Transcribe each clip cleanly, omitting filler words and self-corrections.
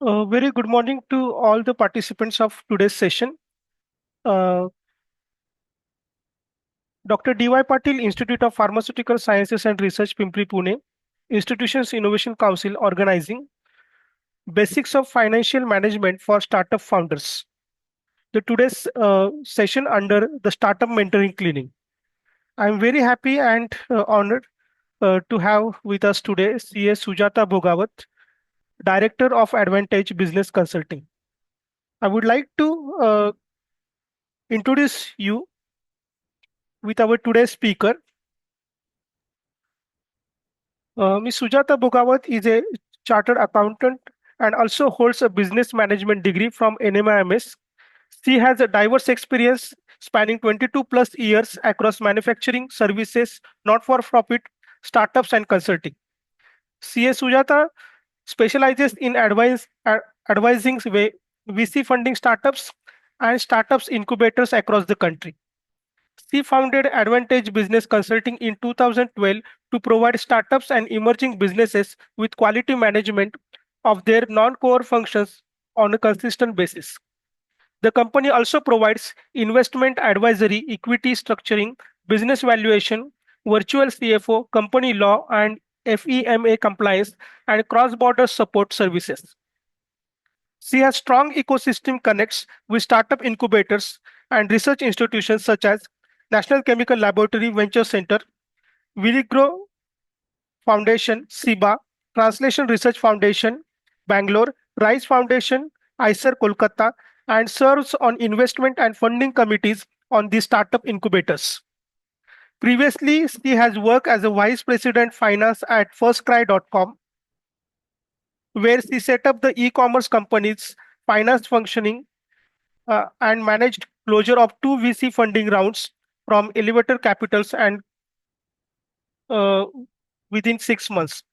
Very good morning to all the participants of today's session. Uh, Dr. D.Y. Patil, Institute of Pharmaceutical Sciences and Research, Pimpri, Pune, Institutions Innovation Council organizing Basics of Financial Management for Startup Founders. The today's session under the Startup Mentoring Clinic. I'm very happy and honored to have with us today CA Sujata Bogawat, Director of Avantedge Business Consulting. I would like to introduce you with our today's speaker. Ms. Sujata Bogawat is a chartered accountant and also holds a business management degree from NMIMS. She has a diverse experience spanning 22 plus years across manufacturing, services, not-for-profit, startups, and consulting. CA Sujata specializes in advising VC funding startups and startups incubators across the country. She founded Avantedge Business Consulting in 2012 to provide startups and emerging businesses with quality management of their non-core functions on a consistent basis. The company also provides investment advisory, equity structuring, business valuation, virtual CFO, company law, and FEMA compliance and cross-border support services. She has strong ecosystem connects with startup incubators and research institutions such as National Chemical Laboratory Venture Center, Virigro Foundation, SIBA, Translation Research Foundation, Bangalore, Rice Foundation, ICER Kolkata, and serves on investment and funding committees on the startup incubators. Previously, she has worked as a vice president finance at firstcry.com, where she set up the e-commerce company's finance functioning and managed closure of two VC funding rounds from Elevator Capitals and uh, within 6 months.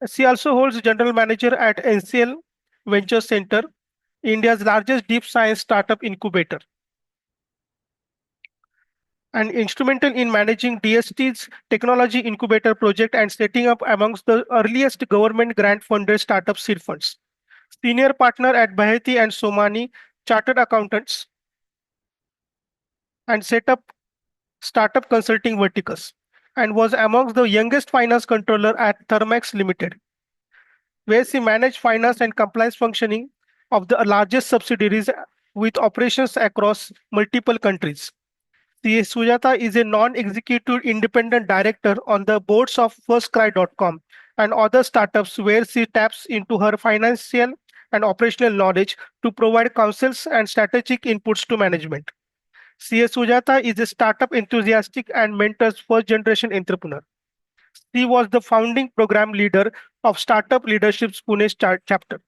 She also holds general manager at NCL Venture Center, India's largest deep science startup incubator, and instrumental in managing DST's technology incubator project and setting up amongst the earliest government grant funded startup seed funds. Senior partner at Baheti and Somani Chartered Accountants, and set up startup consulting verticals, and was amongst the youngest finance controller at Thermax Limited, where she managed finance and compliance functioning of the largest subsidiaries with operations across multiple countries. CA Sujata is a non-executive independent director on the boards of FirstCry.com and other startups where she taps into her financial and operational knowledge to provide counsels and strategic inputs to management. CA Sujata is a startup enthusiastic and mentors first-generation entrepreneur. She was the founding program leader of Startup Leadership's Pune chapter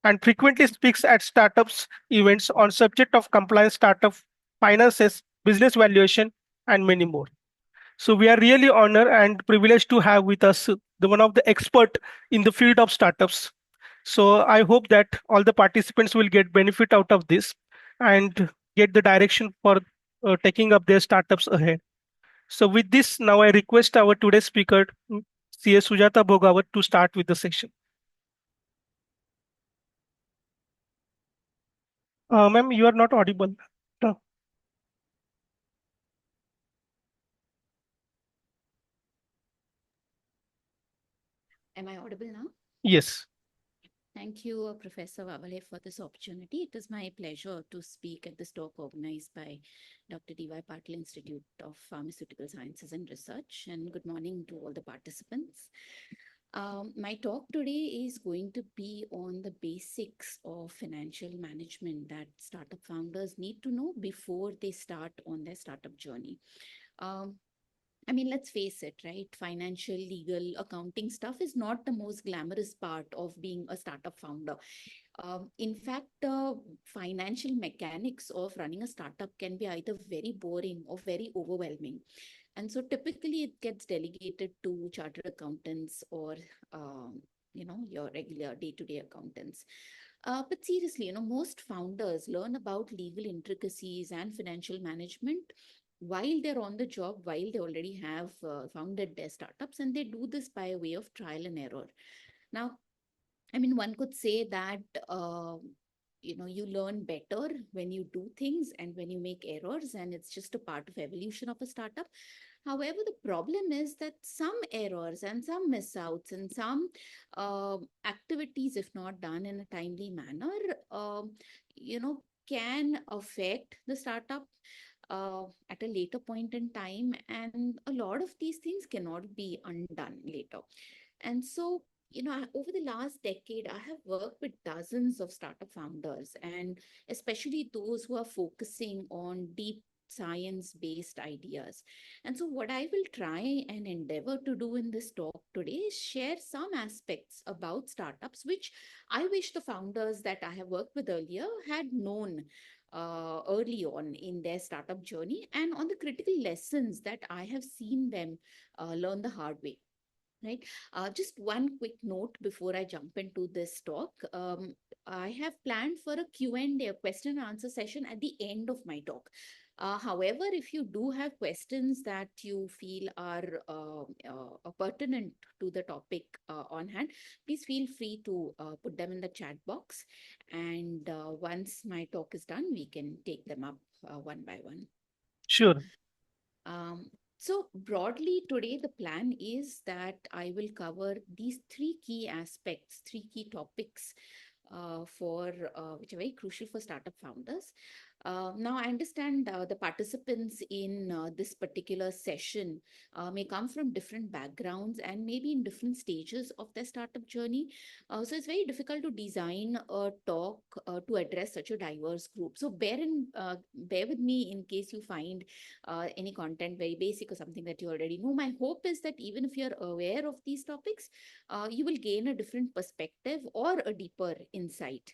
and frequently speaks at startups events on subject of compliance, startup finances, business valuation, and many more. So we are really honored and privileged to have with us the one of the expert in the field of startups. So I hope that all the participants will get benefit out of this and get the direction for taking up their startups ahead. So with this, now I request our today's speaker, CA Sujata Bogawat, to start with the session. Ma'am, you are not audible. No. Am I audible now? Yes. Thank you, Professor Vavale, for this opportunity. It is my pleasure to speak at this talk organized by Dr. D.Y. Patil Institute of Pharmaceutical Sciences and Research. And good morning to all the participants. My talk today is going to be on the basics of financial management that startup founders need to know before they start on their startup journey. Um, I mean, let's face it, right? Financial, legal, accounting stuff is not the most glamorous part of being a startup founder. In fact, the financial mechanics of running a startup can be either very boring or very overwhelming. And so typically it gets delegated to chartered accountants or, your regular day-to-day accountants. But seriously, most founders learn about legal intricacies and financial management while they're on the job, while they already have founded their startups, and they do this by way of trial and error. Now, I mean, one could say that, you learn better when you do things and when you make errors, and it's just a part of evolution of a startup. However, the problem is that some errors and some miss outs and some activities, if not done in a timely manner, can affect the startup at a later point in time. And a lot of these things cannot be undone later. And so, over the last decade, I have worked with dozens of startup founders, and especially those who are focusing on deep science based ideas. And so, what I will try and endeavor to do in this talk today is share some aspects about startups, which I wish the founders that I have worked with earlier had known early on in their startup journey, and on the critical lessons that I have seen them learn the hard way. Right. Just one quick note before I jump into this talk. I have planned for a Q&A, a question and answer session at the end of my talk. However, if you do have questions that you feel are pertinent to the topic on hand, please feel free to put them in the chat box. And once my talk is done, we can take them up one by one. Sure. So broadly today, the plan is that I will cover these three key aspects, three key topics for which are very crucial for startup founders. Now, I understand the participants in this particular session may come from different backgrounds and maybe in different stages of their startup journey. So it's very difficult to design a talk to address such a diverse group. So bear with me in case you find any content very basic or something that you already know. My hope is that even if you're aware of these topics, you will gain a different perspective or a deeper insight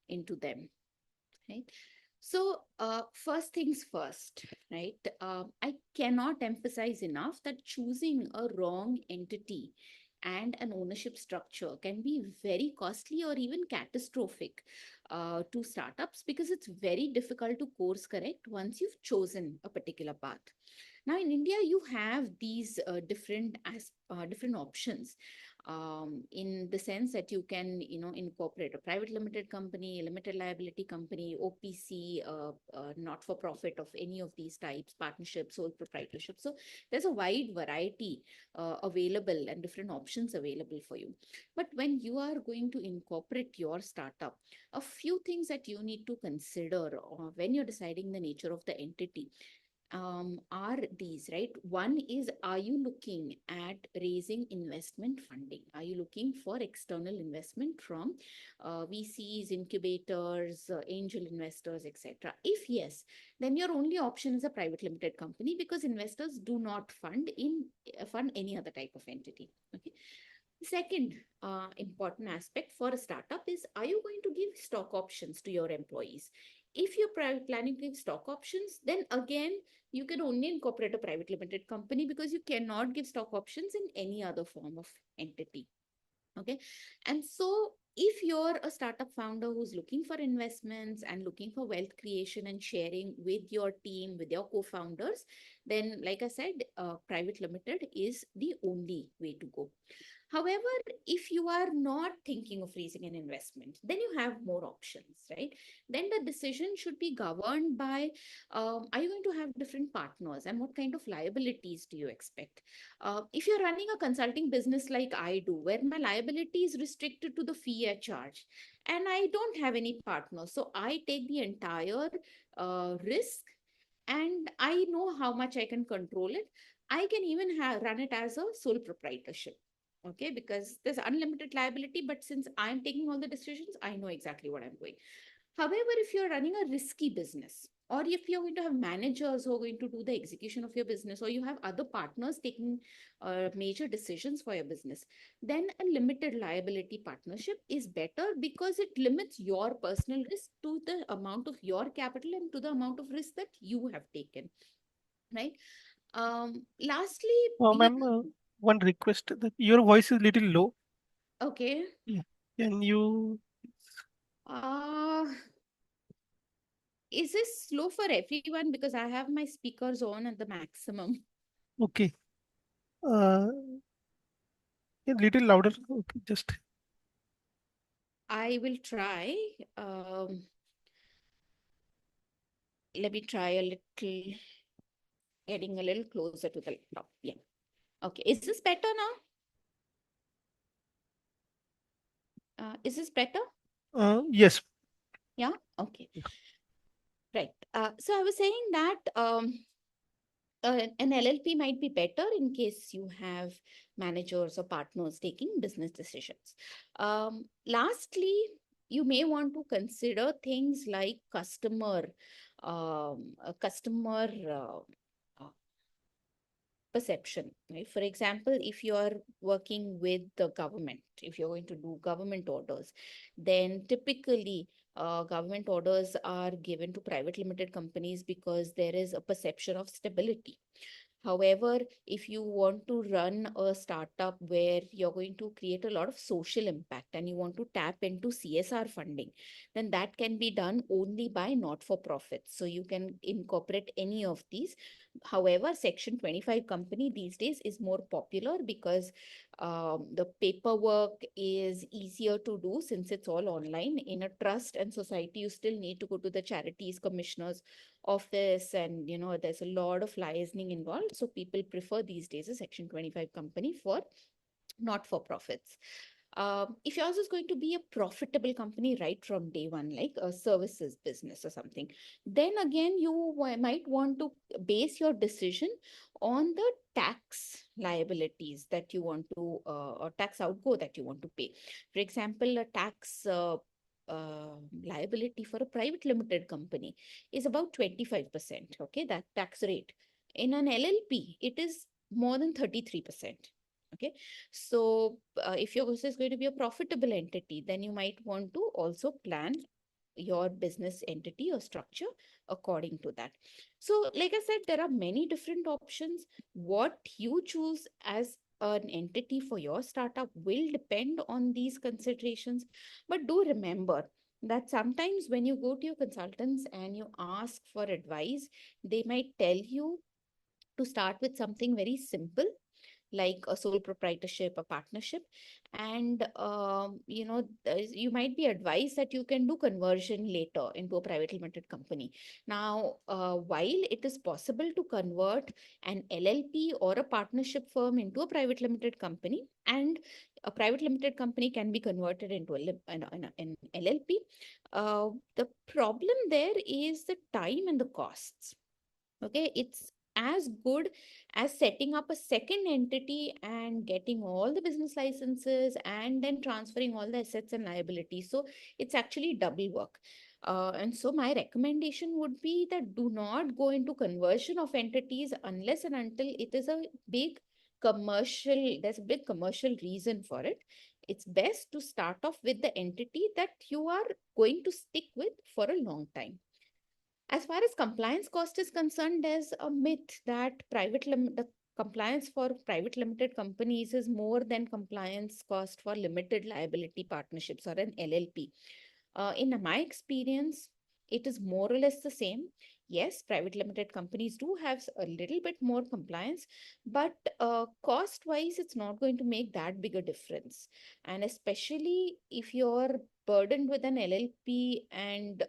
into them. Right. So, first things first, right? I cannot emphasize enough that choosing a wrong entity and an ownership structure can be very costly or even catastrophic to startups, because it's very difficult to course correct once you've chosen a particular path. Now, in India, you have these different options, in the sense that you can, incorporate a private limited company, a limited liability company, OPC, not for profit of any of these types, partnership, sole proprietorship. So there's a wide variety available and different options available for you. But when you are going to incorporate your startup, a few things that you need to consider when you're deciding the nature of the entity are these, right? One is, are you looking at raising investment funding? Are you looking for external investment from VCs, incubators, angel investors, etc.? If yes, then your only option is a private limited company, because investors do not fund any other type of entity. Okay. Second important aspect for a startup is, are you going to give stock options to your employees? If you're planning to give stock options, then again, you can only incorporate a private limited company, because you cannot give stock options in any other form of entity. Okay. And so if you're a startup founder who's looking for investments and looking for wealth creation and sharing with your team, with your co-founders, then like I said, private limited is the only way to go. However, if you are not thinking of raising an investment, then you have more options, right? Then the decision should be governed by, are you going to have different partners, and what kind of liabilities do you expect? If you're running a consulting business like I do, where my liability is restricted to the fee I charge, and I don't have any partners, so I take the entire risk, and I know how much I can control it. I can even run it as a sole proprietorship. Okay, because there's unlimited liability, but since I'm taking all the decisions, I know exactly what I'm doing. However, if you're running a risky business, or if you're going to have managers who are going to do the execution of your business, or you have other partners taking major decisions for your business, then a limited liability partnership is better, because it limits your personal risk to the amount of your capital and to the amount of risk that you have taken. Right. Lastly, Ma'am, one request that your voice is little low. okay. Yeah. Can you? Uh, is this slow for everyone? Because I have my speakers on at the maximum. Okay. Uh, a little louder. Okay, just. I will try. Um, Let me try a little, getting a little closer to the laptop. Yeah. Okay. Is this better now? Is this better? Yes. Yeah. Okay. Right. So I was saying that an LLP might be better in case you have managers or partners taking business decisions. Lastly, you may want to consider things like customer uh, perception, right? For example, if you are working with the government, if you're going to do government orders, then typically government orders are given to private limited companies because there is a perception of stability. However, if you want to run a startup where you're going to create a lot of social impact and you want to tap into CSR funding, then that can be done only by not for profits. So you can incorporate any of these. However, Section 25 company these days is more popular because the paperwork is easier to do since it's all online. In a trust and society, you still need to go to the charities commissioners office, and there's a lot of licensing involved. So people prefer these days a Section 25 company for not for profits. If yours is going to be a profitable company right from day one, like a services business or something, then again, you might want to base your decision on the tax liabilities that you want to, or tax outgo that you want to pay. For example, a tax liability for a private limited company is about 25%. Okay, that tax rate. In an LLP, it is more than 33%. Okay, so if your business is going to be a profitable entity, then you might want to also plan your business entity or structure according to that. So, like I said, there are many different options. What you choose as an entity for your startup will depend on these considerations. But do remember that sometimes when you go to your consultants and you ask for advice, they might tell you to start with something very simple like a sole proprietorship, a partnership. And, you might be advised that you can do conversion later into a private limited company. Now, while it is possible to convert an LLP or a partnership firm into a private limited company, and a private limited company can be converted into an LLP, the problem there is the time and the costs. Okay, it's as good as setting up a second entity and getting all the business licenses and then transferring all the assets and liabilities. So it's actually double work. And so my recommendation would be that do not go into conversion of entities unless and until it is a big there's a big commercial reason for it. It's best to start off with the entity that you are going to stick with for a long time. As far as compliance cost is concerned, there's a myth that the compliance for private limited companies is more than compliance cost for limited liability partnerships or an LLP. In my experience, it is more or less the same. Yes, private limited companies do have a little bit more compliance, but cost wise, it's not going to make that big a difference. And especially if you're burdened with an LLP and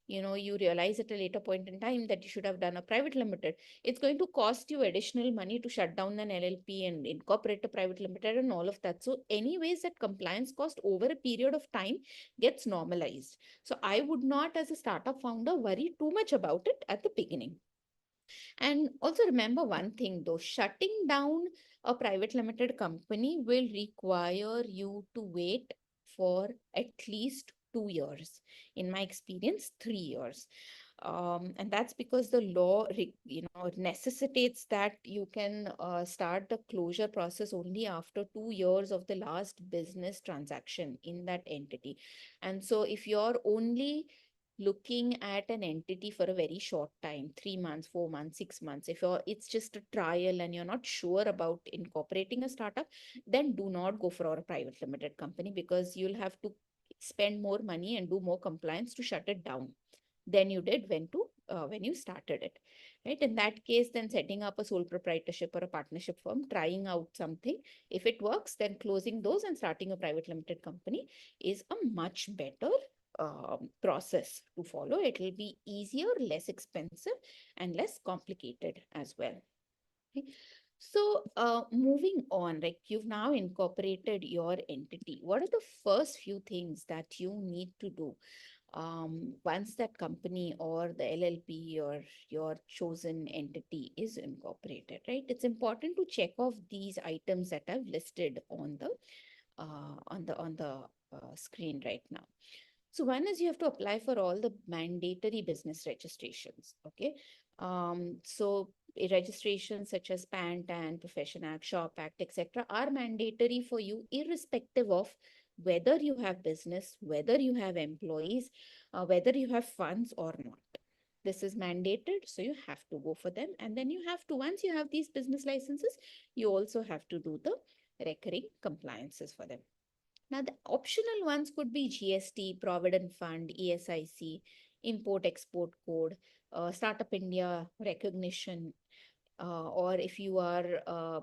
you realize at a later point in time that you should have done a private limited, it's going to cost you additional money to shut down an LLP and incorporate a private limited and all of that. So anyways, that compliance cost over a period of time gets normalized. So I would not, as a startup founder, worry too much about it at the beginning. And also remember one thing though, shutting down a private limited company will require you to wait for at least 2 years. In my experience, 3 years. And that's because the law, necessitates that you can start the closure process only after 2 years of the last business transaction in that entity. And so if you're only looking at an entity for a very short time, 3 months, 4 months, 6 months, if it's just a trial and you're not sure about incorporating a startup, then do not go for a private limited company because you'll have to spend more money and do more compliance to shut it down than you did when to when you started it, right? In that case, then setting up a sole proprietorship or a partnership firm, trying out something. If it works, then closing those and starting a private limited company is a much better process to follow. It will be easier, less expensive, and less complicated as well. Okay. So, moving on, like you've now incorporated your entity. What are the first few things that you need to do once that company or the LLP or your chosen entity is incorporated, right? It's important to check off these items that I've listed on the screen right now. So one is you have to apply for all the mandatory business registrations. Okay. So registrations such as PAN, TAN, Profession Act, Shop Act, etc., are mandatory for you, irrespective of whether you have business, whether you have employees, whether you have funds or not. This is mandated, so you have to go for them. And then you have to, once you have these business licenses, you also have to do the recurring compliances for them. Now, the optional ones could be GST, Provident Fund, ESIC, Import Export Code, Startup India recognition, or if you are, a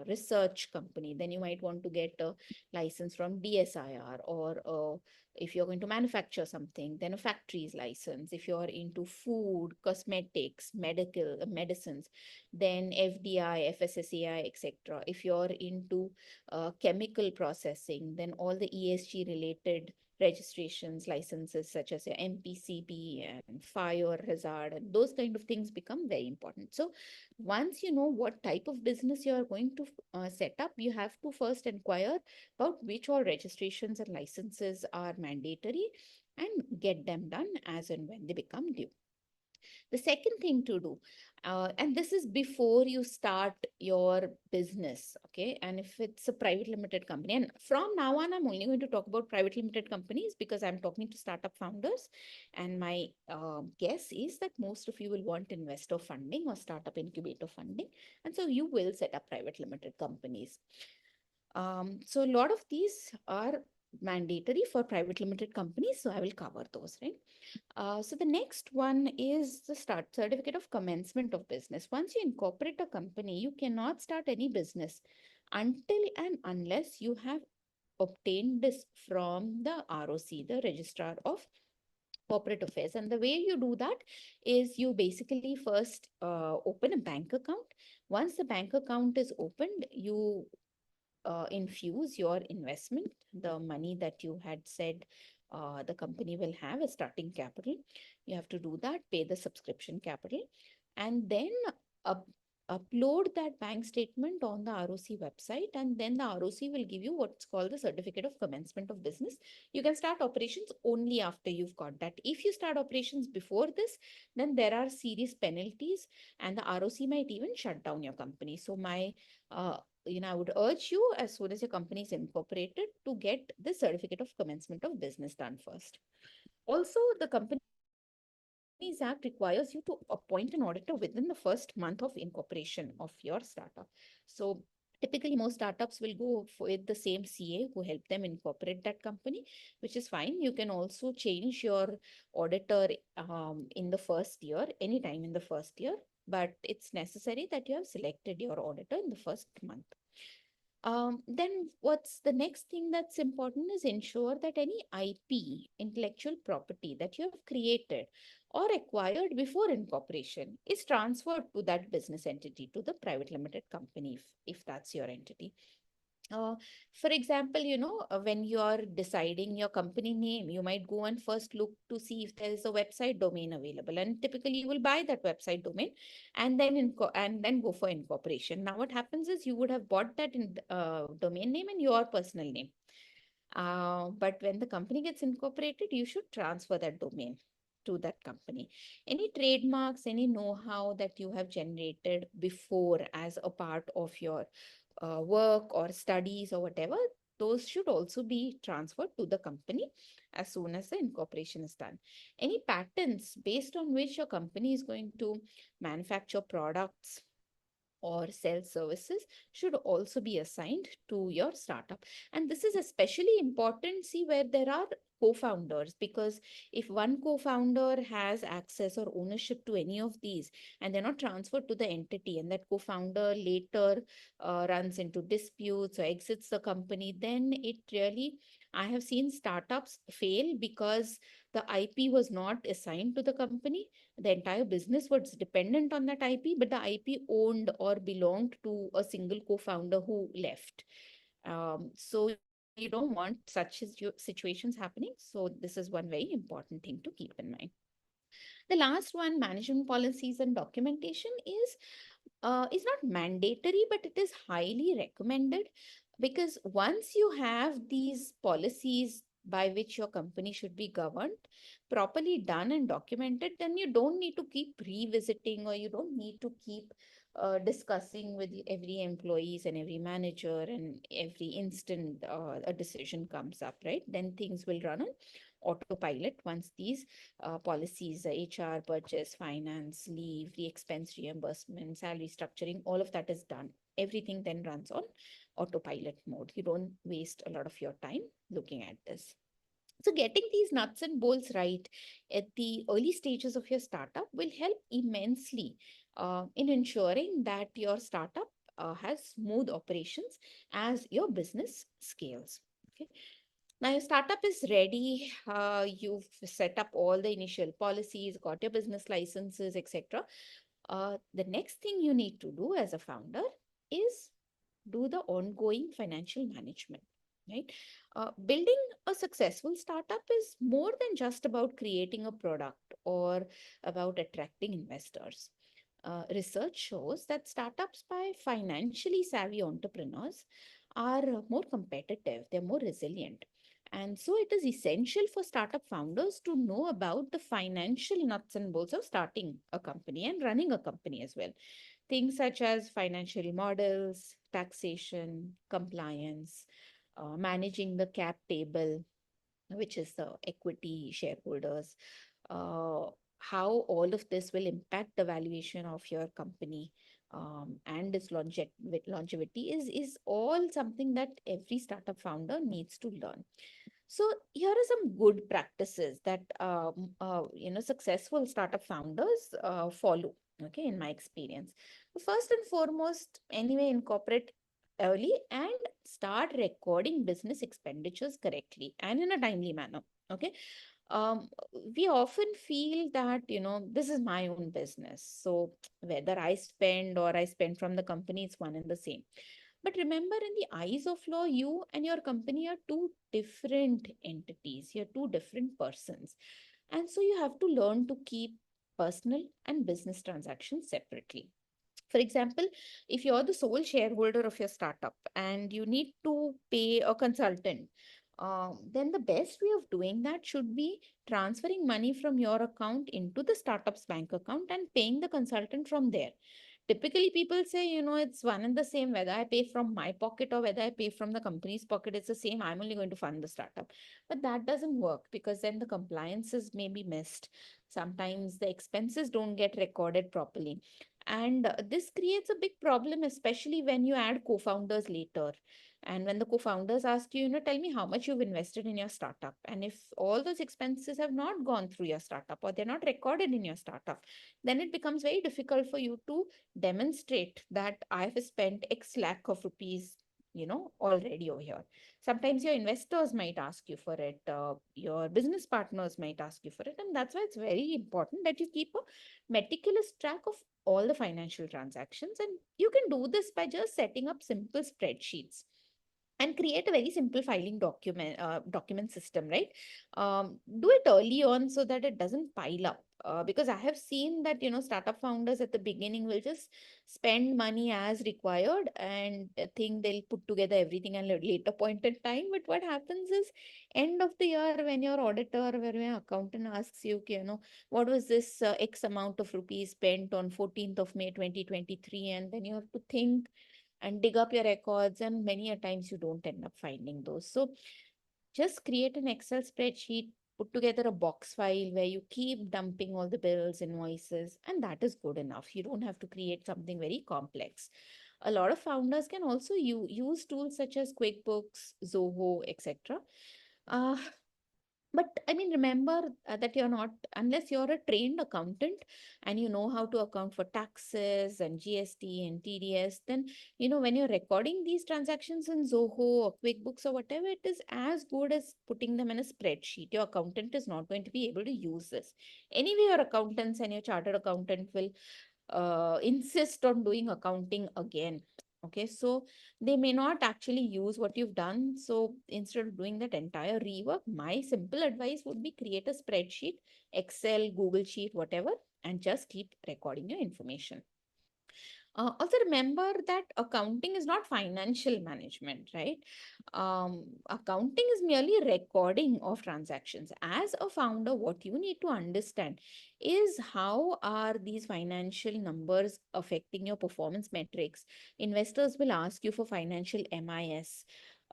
research company, then you might want to get a license from DSIR, or if you're going to manufacture something, then a factory's license. If you're into food, cosmetics, medical medicines, then FDI, FSSAI, etc. If you're into chemical processing, then all the ESG related registrations, licenses such as your MPCB and fire hazard, and those kind of things become very important. So once you know what type of business you are going to set up, you have to first inquire about which all registrations and licenses are mandatory and get them done as and when they become due. The second thing to do, and this is before you start your business, okay? And if it's a private limited company, and from now on, I'm only going to talk about private limited companies because I'm talking to startup founders. And my guess is that most of you will want investor funding or startup incubator funding. And so you will set up private limited companies. So a lot of these are mandatory for private limited companies. So I will cover those, right? So the next one is the start certificate of commencement of business. Once you incorporate a company, you cannot start any business until and unless you have obtained this from the ROC, the Registrar of Corporate Affairs. And the way you do that is you basically first open a bank account. Once the bank account is opened, you infuse your investment, the money that you had said the company will have a starting capital. You have to do that, pay the subscription capital, and then up, upload that bank statement on the ROC website. And then the ROC will give you what's called the certificate of commencement of business. You can start operations only after you've got that. If you start operations before this, then there are serious penalties, and the ROC might even shut down your company. So my I would urge you, as soon as your company is incorporated, to get the certificate of commencement of business done first. Also, the Companies Act requires you to appoint an auditor within the first month of incorporation of your startup. So typically, most startups will go with the same CA who helped them incorporate that company, which is fine. You can also change your auditor in the first year, anytime in the first year, but it's necessary that you have selected your auditor in the first month. Then what's the next thing that's important is ensure that any IP, intellectual property that you have created or acquired before incorporation is transferred to that business entity, to the private limited company, if that's your entity. Uh, for example, when you're deciding your company name, you might go and first look to see if there is a website domain available, and typically you will buy that website domain, and then go for incorporation. Now, what happens is you would have bought that domain name in your personal name, but when the company gets incorporated, you should transfer that domain to that company. Any trademarks, any know-how that you have generated before as a part of your work or studies or whatever, those should also be transferred to the company as soon as the incorporation is done. Any patents based on which your company is going to manufacture products or sell services should also be assigned to your startup. And this is especially important, see, where there are co-founders, because if one co-founder has access or ownership to any of these and they're not transferred to the entity, and that co-founder later runs into disputes or exits the company, then it really, I have seen startups fail because the IP was not assigned to the company. The entire business was dependent on that IP, but the IP owned or belonged to a single co-founder who left. So you don't want such situations happening. So this is one very important thing to keep in mind. The last one, management policies and documentation, is not mandatory, but it is highly recommended, because once you have these policies by which your company should be governed, properly done and documented, then you don't need to keep revisiting, or you don't need to keep discussing with every employees and every manager, and every instant a decision comes up, right? Then things will run on autopilot once these policies, HR, purchase, finance, leave, the expense reimbursement, salary structuring, all of that is done. Everything then runs on autopilot mode. You don't waste a lot of your time looking at this. So getting these nuts and bolts right at the early stages of your startup will help immensely in ensuring that your startup has smooth operations as your business scales. Okay. Now your startup is ready. You've set up all the initial policies, got your business licenses, etc. The next thing you need to do as a founder is do the ongoing financial management, right? Building a successful startup is more than just about creating a product or about attracting investors. Research shows that startups by financially savvy entrepreneurs are more competitive, they're more resilient. And so it is essential for startup founders to know about the financial nuts and bolts of starting a company and running a company as well. Things such as financial models, taxation, compliance, managing the cap table, which is the equity shareholders, uh, how all of this will impact the valuation of your company, and its longevity is all something that every startup founder needs to learn. So here are some good practices that successful startup founders follow. Okay, in my experience, first and foremost, anyway, incorporate early and start recording business expenditures correctly and in a timely manner. Okay. um, we often feel that, this is my own business, so whether I spend or I spend from the company, it's one and the same. But remember, in the eyes of law, you and your company are two different entities, you're two different persons, and so you have to learn to keep personal and business transactions separately. For example, if you're the sole shareholder of your startup and you need to pay a consultant, then the best way of doing that should be transferring money from your account into the startup's bank account and paying the consultant from there. Typically, people say, it's one and the same, whether I pay from my pocket or whether I pay from the company's pocket, it's the same. I'm only going to fund the startup. But that doesn't work, because then the compliances may be missed. Sometimes the expenses don't get recorded properly. And this creates a big problem, especially when you add co-founders later. And when the co-founders ask you, tell me how much you've invested in your startup. And if all those expenses have not gone through your startup or they're not recorded in your startup, then it becomes very difficult for you to demonstrate that I have spent X lakh of rupees, already over here. Sometimes your investors might ask you for it, your business partners might ask you for it. And that's why it's very important that you keep a meticulous track of all the financial transactions. And you can do this by just setting up simple spreadsheets and create a very simple filing document system, right? Do it early on so that it doesn't pile up, because I have seen that, startup founders at the beginning will just spend money as required and think they'll put together everything at a later point in time. But what happens is, end of the year, when your auditor or when your accountant asks you, okay, what was this X amount of rupees spent on 14th of May 2023, and then you have to think and dig up your records, and many a times you don't end up finding those. So just create an Excel spreadsheet, put together a box file where you keep dumping all the bills, invoices, and that is good enough. You don't have to create something very complex. A lot of founders can also use tools such as QuickBooks, Zoho, etc. But I mean, remember that you're not, unless you're a trained accountant and you know how to account for taxes and GST and TDS, then, when you're recording these transactions in Zoho or QuickBooks or whatever, it is as good as putting them in a spreadsheet. Your accountant is not going to be able to use this. Anyway, your accountants and your chartered accountant will insist on doing accounting again. Okay, so they may not actually use what you've done. So instead of doing that entire rework, my simple advice would be create a spreadsheet, Excel, Google Sheet, whatever, and just keep recording your information. Also remember that accounting is not financial management, right? Accounting is merely recording of transactions. As a founder, what you need to understand is how are these financial numbers affecting your performance metrics. Investors will ask you for financial MIS.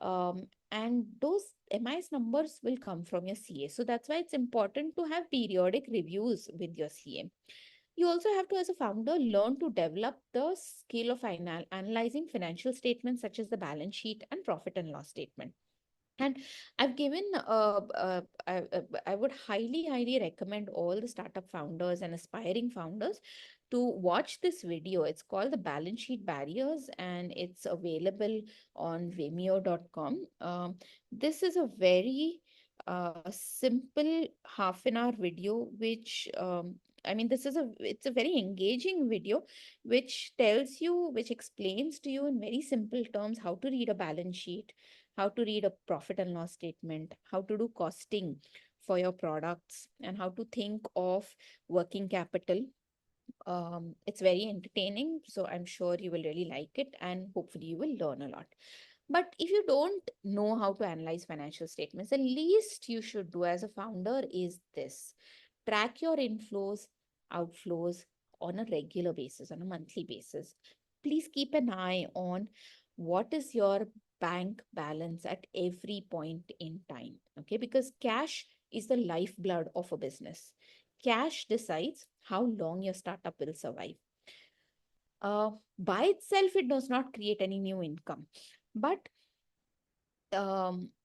And those MIS numbers will come from your CA. So that's why it's important to have periodic reviews with your CA. You also have to, as a founder, learn to develop the skill of analyzing financial statements such as the balance sheet and profit and loss statement. And I've given, I would highly recommend all the startup founders and aspiring founders to watch this video. It's called The Balance Sheet Barriers and it's available on vimeo.com. This is a very simple half an hour video, which I mean, it's a very engaging video, which explains to you in very simple terms how to read a balance sheet, how to read a profit and loss statement, how to do costing for your products, and how to think of working capital. It's very entertaining, so I'm sure you will really like it and hopefully you will learn a lot. But if you don't know how to analyze financial statements, the least you should do as a founder is this: track your inflows, outflows on a regular basis, on a monthly basis. Please keep an eye on what is your bank balance at every point in time. Okay, because cash is the lifeblood of a business. Cash decides how long your startup will survive. By itself, it does not create any new income, but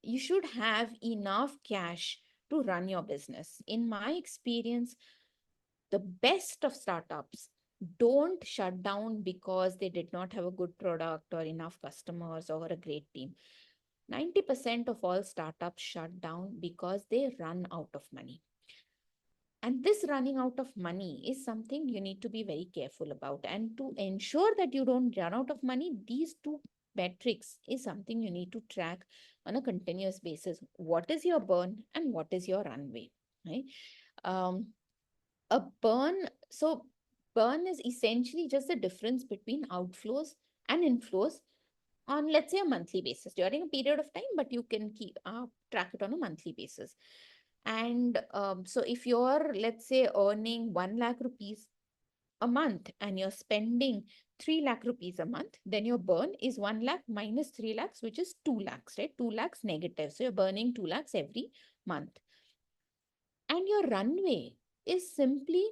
you should have enough cash to run your business. In my experience, the best of startups don't shut down because they did not have a good product or enough customers or a great team. 90% of all startups shut down because they run out of money. And this running out of money is something you need to be very careful about. And to ensure that you don't run out of money, these two metrics is something you need to track on a continuous basis. What is your burn and what is your runway? Right? Um, a burn, so burn is essentially just the difference between outflows and inflows on, let's say, a monthly basis during a period of time, but you can keep track it on a monthly basis. And so if you're, let's say, earning 1 lakh rupees a month and you're spending 3 lakh rupees a month, then your burn is 1 lakh minus 3 lakhs, which is 2 lakhs, right? 2 lakhs negative. So you're burning 2 lakhs every month. And your runway is simply,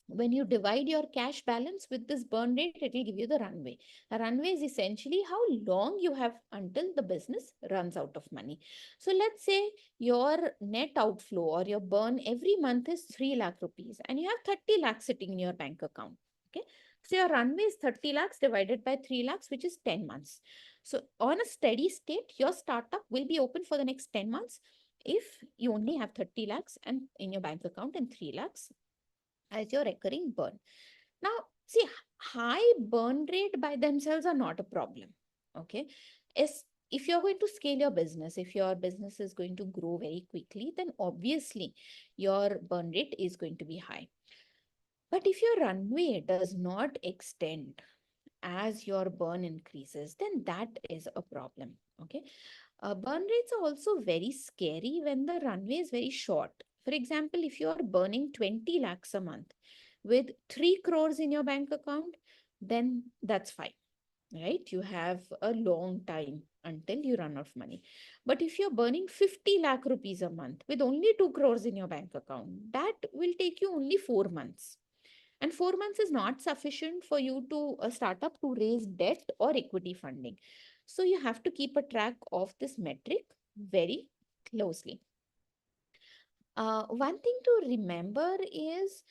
when you divide your cash balance with this burn rate, it will give you the runway. A runway is essentially how long you have until the business runs out of money. So let's say your net outflow or your burn every month is 3 lakh rupees and you have 30 lakhs sitting in your bank account. Okay. So your runway is 30 lakhs divided by 3 lakhs, which is 10 months. So on a steady state, your startup will be open for the next 10 months if you only have 30 lakhs and in your bank account and 3 lakhs as your recurring burn. Now, see, high burn rate by themselves are not a problem. Okay. If you're going to scale your business, if your business is going to grow very quickly, then obviously your burn rate is going to be high. But if your runway does not extend as your burn increases, then that is a problem. Okay. Burn rates are also very scary when the runway is very short. For example, if you are burning 20 lakhs a month with 3 crores in your bank account, then that's fine, right? You have a long time until you run out of money. But if you're burning 50 lakh rupees a month with only 2 crores in your bank account, that will take you only 4 months. And 4 months is not sufficient for you to a startup to raise debt or equity funding. So you have to keep a track of this metric very closely. One thing to remember is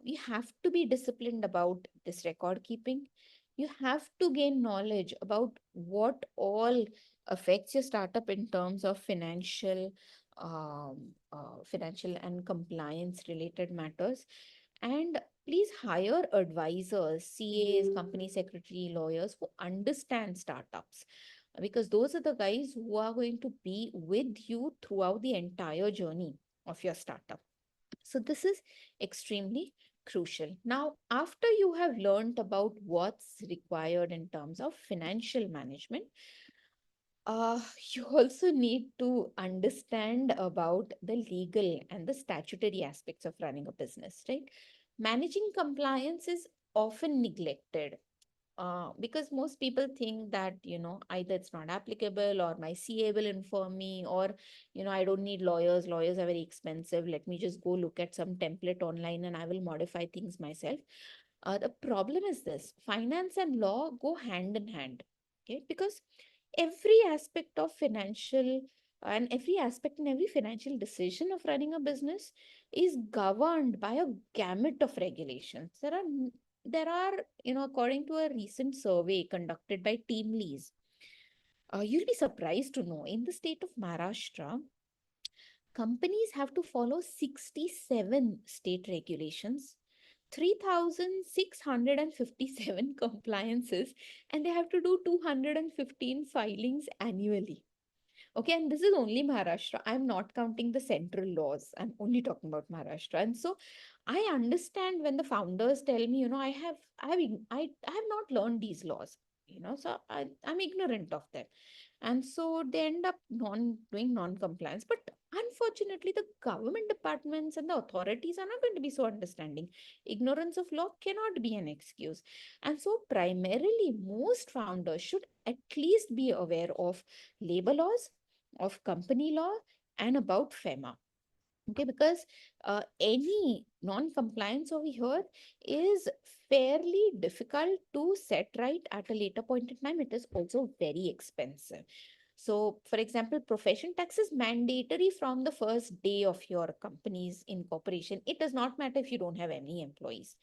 you have to be disciplined about this record keeping. You have to gain knowledge about what all affects your startup in terms of financial and compliance related matters. And please hire advisors, CAs, company secretary, lawyers who understand startups, because those are the guys who are going to be with you throughout the entire journey of your startup. So, this is extremely crucial. Now, after you have learned about what's required in terms of financial management, uh, you also need to understand about the legal and the statutory aspects of running a business, right? Managing compliance is often neglected because most people think that, either it's not applicable or my CA will inform me, or, I don't need lawyers. Lawyers are very expensive. Let me just go look at some template online and I will modify things myself. The problem is this: finance and law go hand in hand. Okay, because every aspect of financial and every aspect and every financial decision of running a business is governed by a gamut of regulations. There are, according to a recent survey conducted by Team Lease, you'll be surprised to know in the state of Maharashtra, companies have to follow 67 state regulations, 3,657 compliances, and they have to do 215 filings annually. Okay, and this is only Maharashtra. I'm not counting the central laws. I'm only talking about Maharashtra. And so I understand when the founders tell me, I have not learned these laws, so I'm ignorant of them. And so they end up doing non-compliance. But unfortunately, the government departments and the authorities are not going to be so understanding. Ignorance of law cannot be an excuse. And so primarily, most founders should at least be aware of labor laws, of company law, and about FEMA. Okay, because any non-compliance over here is fairly difficult to set right at a later point in time. It is also very expensive. So, for example, profession tax is mandatory from the first day of your company's incorporation. It does not matter if you don't have any employees.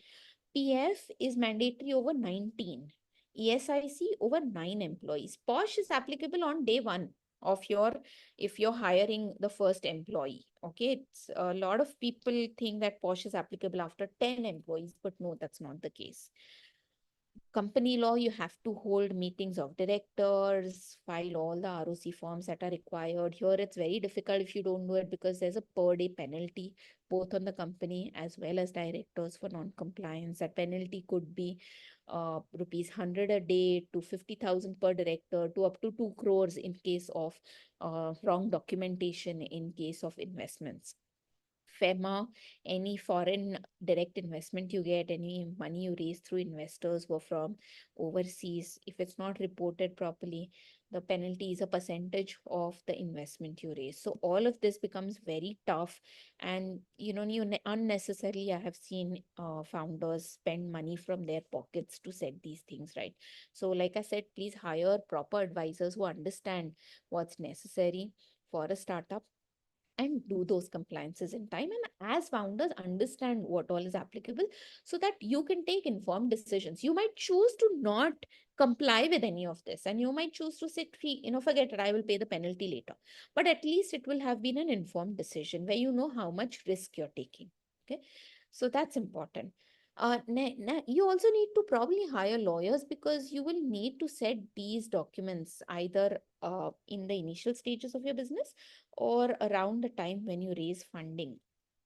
PF is mandatory over 19. ESIC over 9 employees. POSH is applicable on day one of your, if you're hiring the first employee. Okay, it's a lot of people think that POSH is applicable after 10 employees, but no, that's not the case. Company law, you have to hold meetings of directors, file all the ROC forms that are required. Here, it's very difficult if you don't do it because there's a per day penalty, both on the company as well as directors for non-compliance. That penalty could be rupees 100 a day to 50,000 per director to up to 2 crores in case of wrong documentation in case of investments. FEMA, any foreign direct investment you get, any money you raise through investors who are from overseas, if it's not reported properly, the penalty is a percentage of the investment you raise. So all of this becomes very tough, and unnecessarily, I have seen founders spend money from their pockets to set these things right. So, like I said, please hire proper advisors who understand what's necessary for a startup and do those compliances in time, and as founders understand what all is applicable so that you can take informed decisions. You might choose to not comply with any of this, and you might choose to say, forget it, I will pay the penalty later, but at least it will have been an informed decision where you know how much risk you're taking. Okay, so that's important. You also need to probably hire lawyers because you will need to set these documents either in the initial stages of your business or around the time when you raise funding,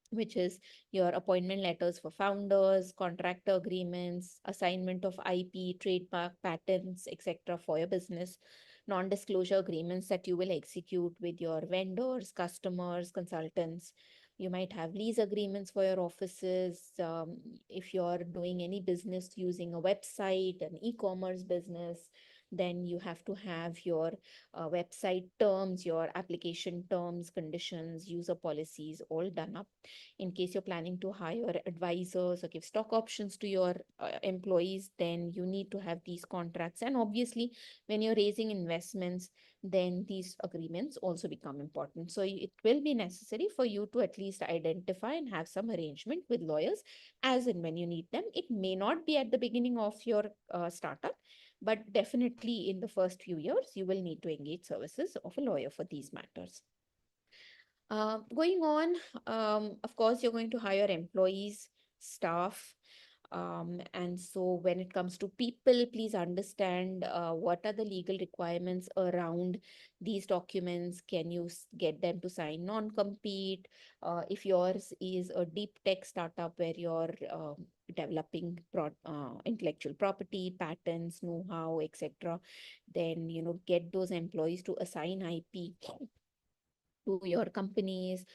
which is your appointment letters for founders, contractor agreements, assignment of IP, trademark, patents, etc. for your business, non disclosure agreements that you will execute with your vendors, customers, consultants. You might have lease agreements for your offices. If you're doing any business using a website, an e commerce business, Then you have to have your website terms, your application terms, conditions, user policies all done up. In case you're planning to hire advisors or give stock options to your employees, then you need to have these contracts. And obviously, when you're raising investments, then these agreements also become important. So it will be necessary for you to at least identify and have some arrangement with lawyers as and when you need them. It may not be at the beginning of your startup, but definitely in the first few years, you will need to engage services of a lawyer for these matters. Going on, of course, you're going to hire employees, staff. And so when it comes to people, please understand what are the legal requirements around these documents. Can you get them to sign non-compete? If yours is a deep tech startup where you're developing intellectual property, patents, know-how, etc., then get those employees to assign IP to your companies,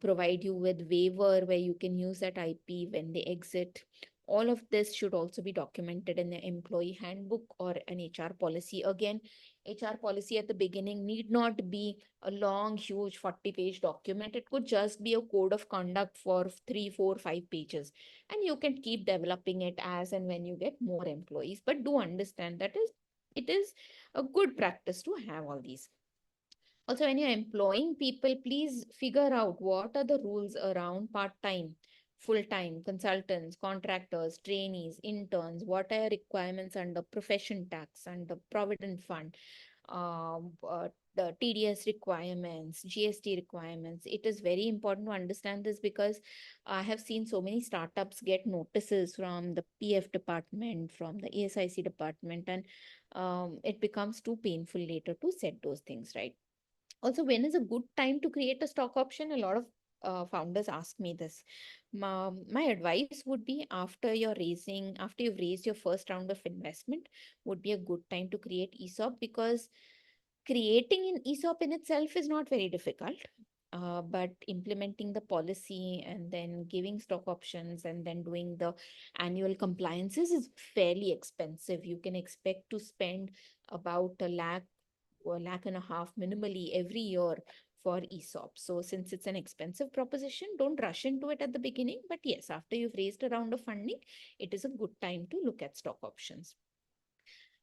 provide you with waiver where you can use that IP when they exit. All of this should also be documented in the employee handbook or an HR policy. Again, HR policy at the beginning need not be a long, huge 40-page document. It could just be a code of conduct for 3, 4, 5 pages. And you can keep developing it as and when you get more employees. But do understand that it is a good practice to have all these. Also, when you're employing people, please figure out what are the rules around part-time, full-time, consultants, contractors, trainees, interns, what are your requirements under profession tax, under provident fund, the TDS requirements, GST requirements. It is very important to understand this because I have seen so many startups get notices from the PF department, from the ASIC department, and it becomes too painful later to set those things right. Also, when is a good time to create a stock option? A lot of founders ask me this. My advice would be after you've raised your first round of investment, would be a good time to create ESOP, because creating an ESOP in itself is not very difficult. But implementing the policy and then giving stock options and then doing the annual compliances is fairly expensive. You can expect to spend about a lakh or a lakh and a half minimally every year for ESOP. So since it's an expensive proposition, don't rush into it at the beginning. But yes, after you've raised a round of funding, it is a good time to look at stock options.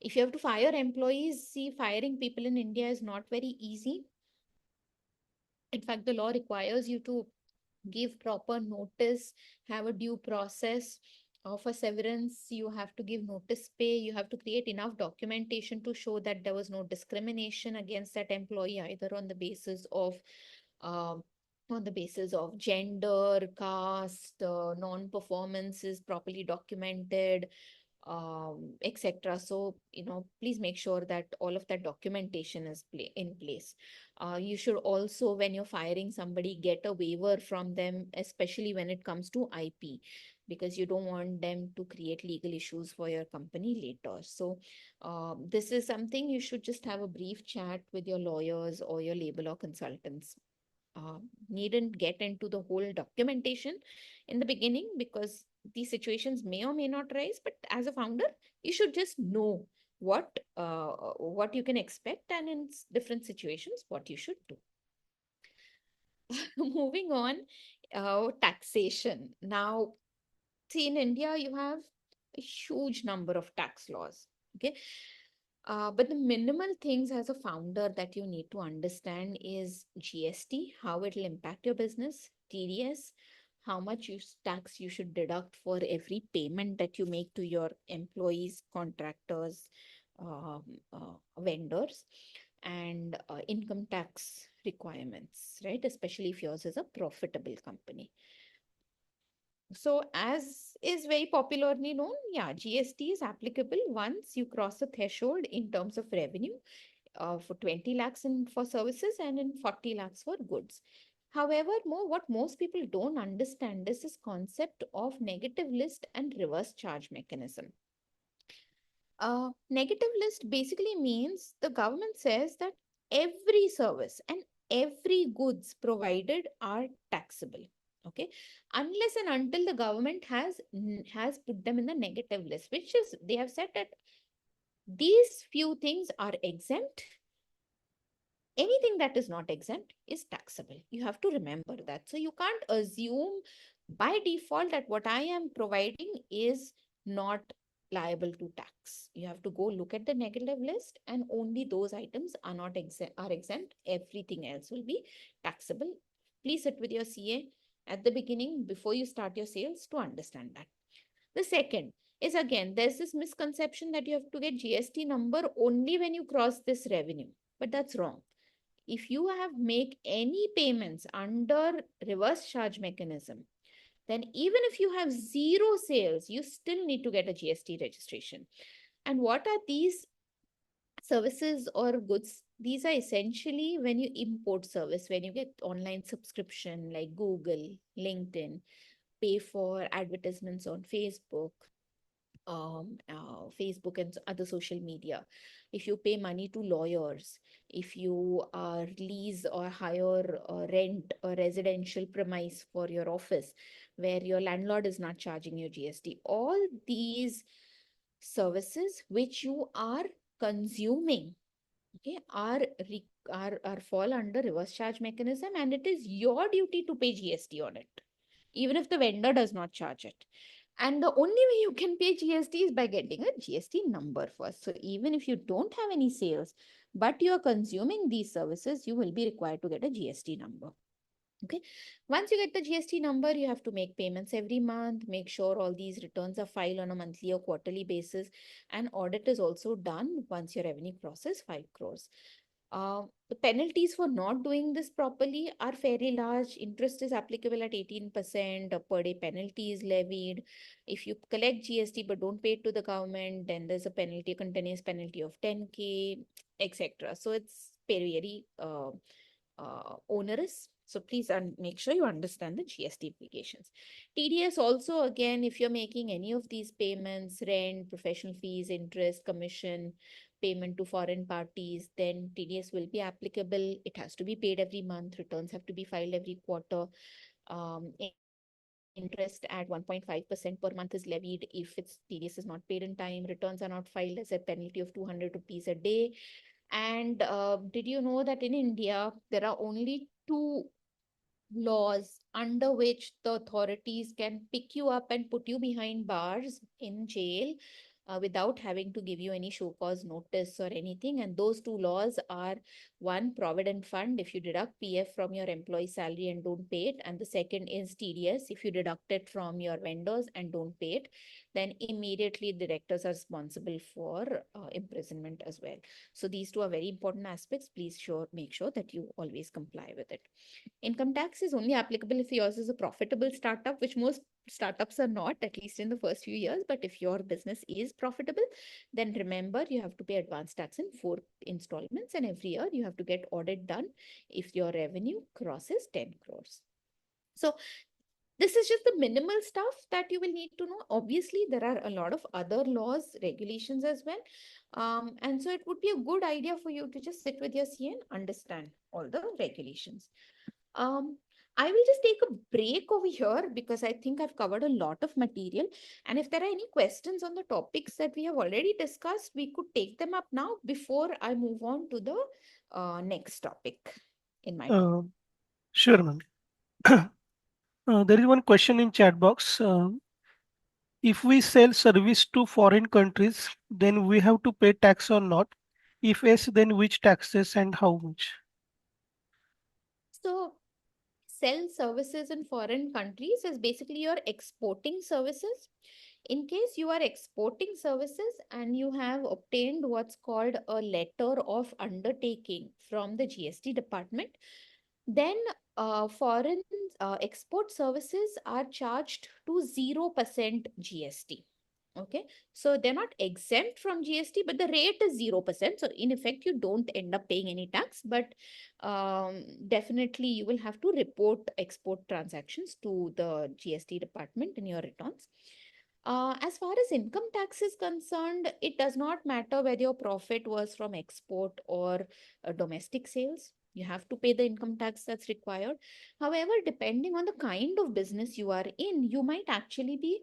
If you have to fire employees, see, firing people in India is not very easy. In fact, the law requires you to give proper notice, have a due process. For severance, you have to give notice pay. You have to create enough documentation to show that there was no discrimination against that employee, either uh, on the basis of gender, caste, non-performance is properly documented, etc. So, please make sure that all of that documentation is in place. You should also, when you're firing somebody, get a waiver from them, especially when it comes to IP, because you don't want them to create legal issues for your company later. So, this is something you should just have a brief chat with your lawyers or your labor law consultants. Needn't get into the whole documentation in the beginning, because these situations may or may not rise. But as a founder, you should just know what you can expect, and in different situations what you should do. Moving on, taxation. Now, see, in India, you have a huge number of tax laws. Okay. But the minimal things as a founder that you need to understand is GST, how it will impact your business, TDS, how much tax you should deduct for every payment that you make to your employees, contractors, um, vendors, and income tax requirements, right? Especially if yours is a profitable company. So, as is very popularly known, yeah, GST is applicable once you cross a threshold in terms of revenue, for 20 lakhs for services and in 40 lakhs for goods. However, what most people don't understand is this concept of negative list and reverse charge mechanism. Negative list basically means the government says that every service and every goods provided are taxable. Okay, unless and until the government has put them in the negative list, which is, they have said that These few things are exempt. Anything that is not exempt is taxable. You have to remember that. So you can't assume by default that what I am providing is not liable to tax. You have to go look at the negative list, and only those items are not exempt. Everything else will be taxable. Please sit with your CA at the beginning before you start your sales to understand that. The second is, again, there's this misconception that you have to get GST number only when you cross this revenue, but that's wrong. If you have make any payments under reverse charge mechanism, then even if you have zero sales, you still need to get a GST registration. And what are these services or goods? These are essentially when you import service, when you get online subscription like Google, LinkedIn, pay for advertisements on Facebook and other social media. If you pay money to lawyers, if you lease or hire or rent a residential premise for your office where your landlord is not charging you GST, all these services which you are consuming, okay, are fall under reverse charge mechanism, and it is your duty to pay GST on it, even if the vendor does not charge it. And the only way you can pay GST is by getting a GST number first. So even if you don't have any sales, but you are consuming these services, you will be required to get a GST number. Okay. Once you get the GST number, you have to make payments every month, make sure all these returns are filed on a monthly or quarterly basis. And audit is also done once your revenue crosses 5 crores. The penalties for not doing this properly are fairly large. Interest is applicable at 18%. A per day penalty is levied. If you collect GST but don't pay it to the government, then there's a penalty, a continuous penalty of 10K, etc. So it's very onerous. So please make sure you understand the GST implications. TDS also, again, if you're making any of these payments, rent, professional fees, interest, commission, payment to foreign parties, then TDS will be applicable. It has to be paid every month. Returns have to be filed every quarter. Interest at 1.5% per month is levied if its TDS is not paid in time. Returns are not filed as a penalty of 200 rupees a day. And did you know that in India, there are only two laws under which the authorities can pick you up and put you behind bars in jail without having to give you any show cause notice or anything? And those two laws are: one, Provident Fund, if you deduct PF from your employee salary and don't pay it; and the second is TDS, if you deduct it from your vendors and don't pay it, then immediately the directors are responsible for imprisonment as well. So these two are very important aspects. Please make sure that you always comply with it. Income tax is only applicable if yours is a profitable startup, which most startups are not, at least in the first few years. But if your business is profitable, then remember you have to pay advance tax in 4 installments, and every year you have to get audit done if your revenue crosses 10 crores. So this is just the minimal stuff that you will need to know. Obviously, there are a lot of other laws, regulations as well. And so it would be a good idea for you to just sit with your CA and understand all the regulations. Um, I will just take a break over here because I think I've covered a lot of material. And if there are any questions on the topics that we have already discussed, we could take them up now before I move on to the next topic in my talk. Uh, sure, ma'am. There is one question in chat box. If we sell service to foreign countries, then we have to pay tax or not? If yes, then which taxes and how much? So, sell services in foreign countries is basically you're exporting services. In case you are exporting services and you have obtained what's called a letter of undertaking from the GST department, then foreign export services are charged to 0% GST. Okay, so they're not exempt from GST, but the rate is 0%. So in effect, you don't end up paying any tax, but definitely you will have to report export transactions to the GST department in your returns. As far as income tax is concerned, it does not matter whether your profit was from export or domestic sales. You have to pay the income tax that's required. However, depending on the kind of business you are in, you might actually be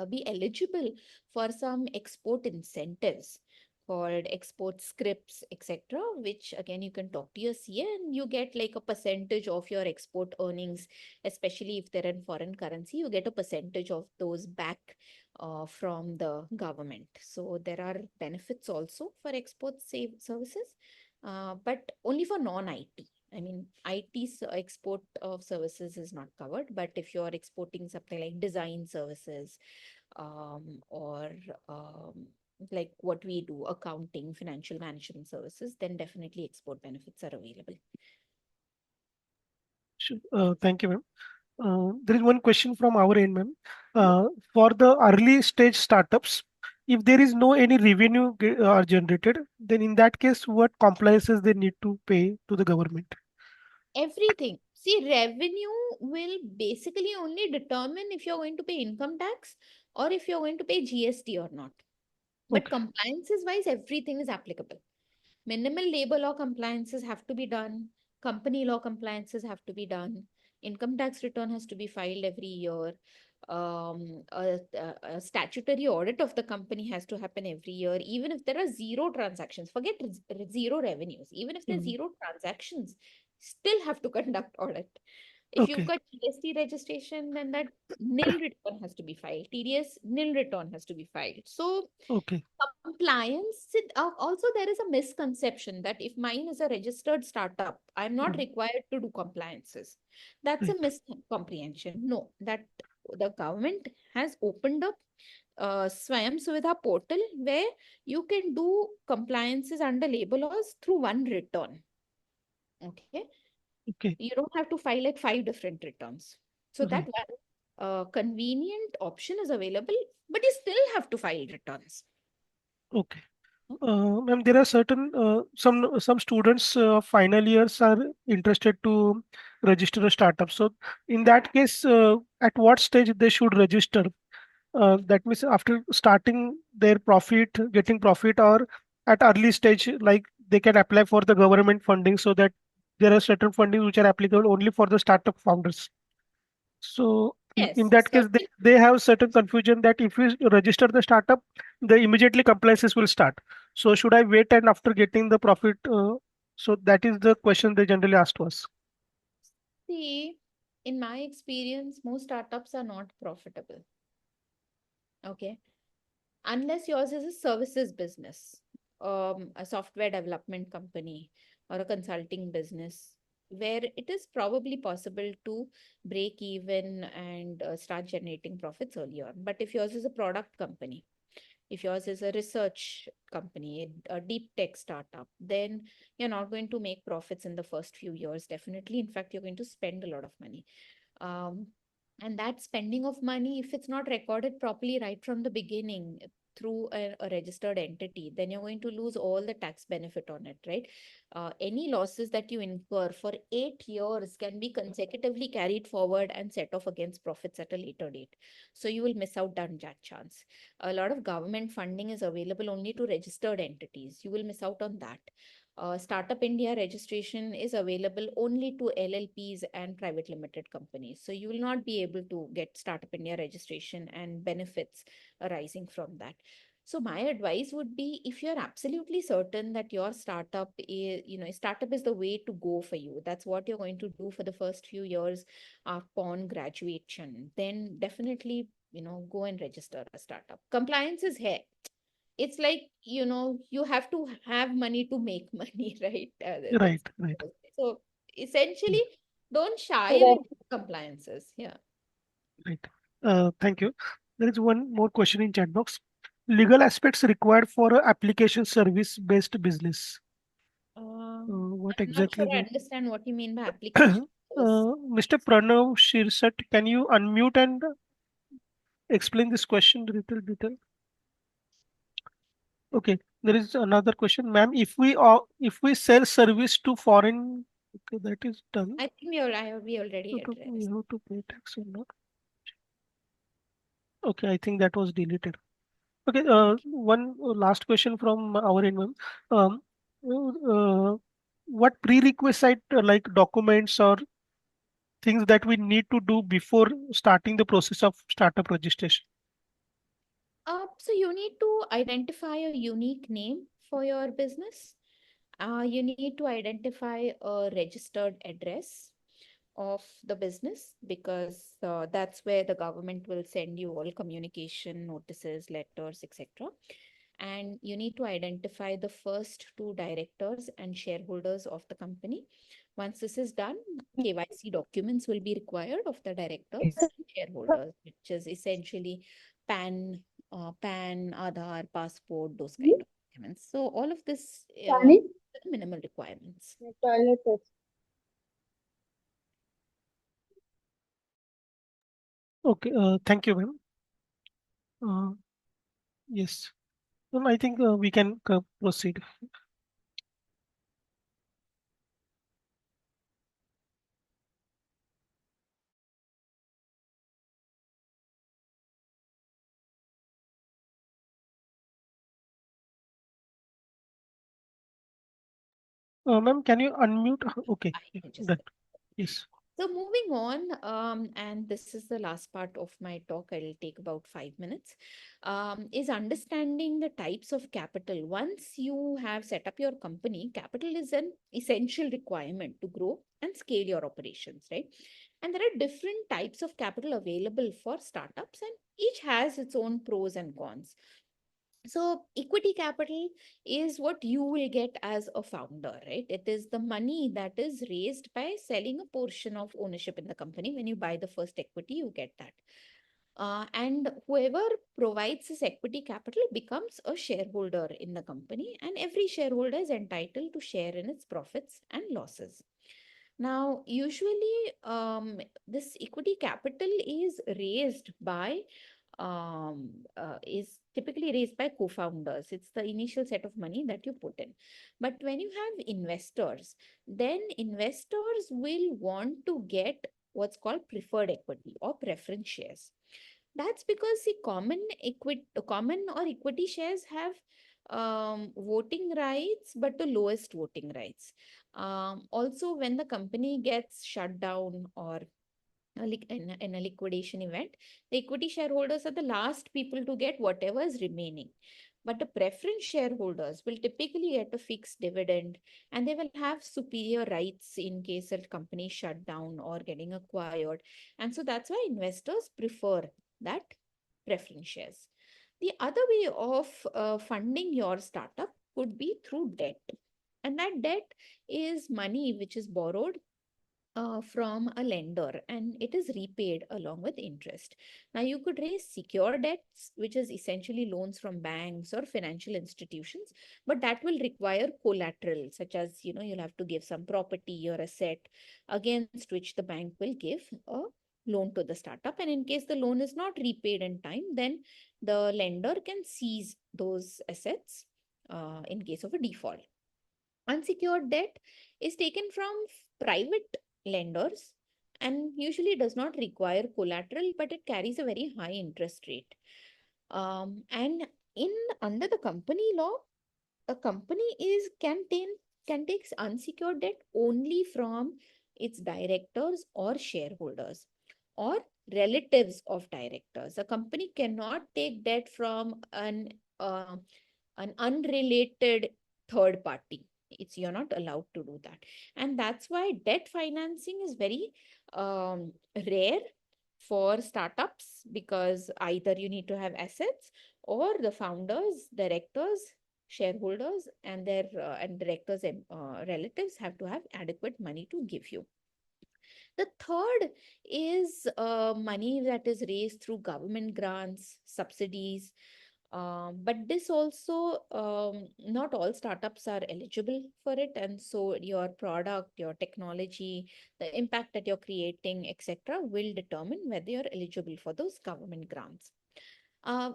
be eligible for some export incentives called export scripts, etc., which again you can talk to your CA and you get like a percentage of your export earnings, especially if they're in foreign currency, you get a percentage of those back from the government. So there are benefits also for export save services, but only for non-IT. I mean, IT's export of services is not covered, but if you're exporting something like design services, or um, like what we do, accounting, financial management services, then definitely export benefits are available. Sure. Thank you, ma'am. There is one question from our end, ma'am. For the early stage startups, if there is no any revenue are generated, then in that case, what compliances they need to pay to the government? Everything. See, revenue will basically only determine if you're going to pay income tax or if you're going to pay GST or not. But Okay. compliances wise, everything is applicable. Minimal labor law compliances have to be done. Company law compliances have to be done. Income tax return has to be filed every year. A statutory audit of the company has to happen every year, even if there are zero transactions. Forget zero revenues. Even if there's Mhm. zero transactions, still have to conduct audit. If you've Okay. got GST registration, then that nil return has to be filed. TDS nil return has to be filed. So Okay. compliance, also there is a misconception that if mine is a registered startup, I'm not Mhm. required to do compliances. That's a Right. miscomprehension. No, that the government has opened up Swayam Suvidha portal where you can do compliances under labor laws through one return. Okay, Okay. you don't have to file like five different returns. So that Right. one convenient option is available, but you still have to file returns. Okay. Ma'am, there are certain some students final years are interested to register a startup. So in that case, at what stage they should register? That means after starting their profit, getting profit, or at early stage, like they can apply for the government funding, so that there are certain funding which are applicable only for the startup founders. So in Yes, that case, certainly. they have certain confusion that if you register the startup, the immediately compliances will start. So should I wait and after getting the profit? So that is the question they generally ask to us. See, in my experience, most startups are not profitable. Okay. Unless yours is a services business, a software development company, or a consulting business, where it is probably possible to break even and start generating profits early on. But if yours is a product company, if yours is a research company, a deep tech startup, then you're not going to make profits in the first few years, definitely. In fact, you're going to spend a lot of money. Um, and that spending of money, if it's not recorded properly right from the beginning through a registered entity, then you're going to lose all the tax benefit on it, right? Any losses that you incur for 8 years can be consecutively carried forward and set off against profits at a later date. So you will miss out on that chance. A lot of government funding is available only to registered entities. You will miss out on that. Startup India registration is available only to LLPs and private limited companies. So you will not be able to get Startup India registration and benefits arising from that. So my advice would be, if you're absolutely certain that your startup is, startup is the way to go for you, that's what you're going to do for the first few years upon graduation, then definitely, go and register a startup. Compliance is here. It's like, you have to have money to make money, right? Right. That's Right. so essentially, Yeah. don't shy away from compliances. Yeah. Right. Thank you. There is one more question in chat box. Legal aspects required for a application service based business. What I'm not sure exactly I the understand what you mean by application service. Mr. Pranav Shirsat, can you unmute and explain this question a little detail? Okay, there is another question, ma'am. If we sell service to foreign, okay, that is done. I think we already We addressed. have to pay tax or not? Okay, I think that was deleted. Okay, Okay. one last question from our end, ma'am. Um, what prerequisite like documents or things that we need to do before starting the process of startup registration? So you need to identify a unique name for your business. You need to identify a registered address of the business, because that's where the government will send you all communication notices, letters, etc. And you need to identify the first two directors and shareholders of the company. Once this is done, KYC documents will be required of the directors and shareholders, which is essentially PAN, Aadhaar, passport, those kind of documents. So all of this minimal requirements. Okay, thank you, ma'am. Uh, yes, ma'am, I think we can proceed. Ma'am, can you unmute? Okay, yeah, I just done. Yes. So moving on, and this is the last part of my talk. I'll take about 5 minutes. Is understanding the types of capital. Once you have set up your company, capital is an essential requirement to grow and scale your operations, right? And there are different types of capital available for startups, and each has its own pros and cons. So, equity capital is what you will get as a founder, right? It is the money that is raised by selling a portion of ownership in the company. When you buy the first equity, you get that. And whoever provides this equity capital becomes a shareholder in the company, and every shareholder is entitled to share in its profits and losses. Now, usually, this equity capital is typically raised by co-founders. It's the initial set of money that you put in. But when you have investors, then investors will want to get what's called preferred equity or preference shares. That's because the common or equity shares have voting rights, but the lowest voting rights. Also, when the company gets shut down or in a liquidation event, the equity shareholders are the last people to get whatever is remaining. But the preference shareholders will typically get a fixed dividend, and they will have superior rights in case a company is shut down or getting acquired. And so that's why investors prefer that preference shares. The other way of funding your startup could be through debt. And that debt is money which is borrowed from a lender, and it is repaid along with interest. Now, you could raise secure debts, which is essentially loans from banks or financial institutions, but that will require collateral, such as, you'll have to give some property or asset against which the bank will give a loan to the startup. And in case the loan is not repaid in time, then the lender can seize those assets in case of a default. Unsecured debt is taken from private lenders and usually does not require collateral, but it carries a very high interest rate. And in under the company law, a company can take unsecured debt only from its directors or shareholders or relatives of directors. A company cannot take debt from an unrelated third party. You're not allowed to do that. And that's why debt financing is very rare for startups, because either you need to have assets or the founders, directors, shareholders, and their and directors and relatives have to have adequate money to give you. The third is money that is raised through government grants, subsidies. But this also, not all startups are eligible for it. And so your product, your technology, the impact that you're creating, etc., will determine whether you're eligible for those government grants. Uh,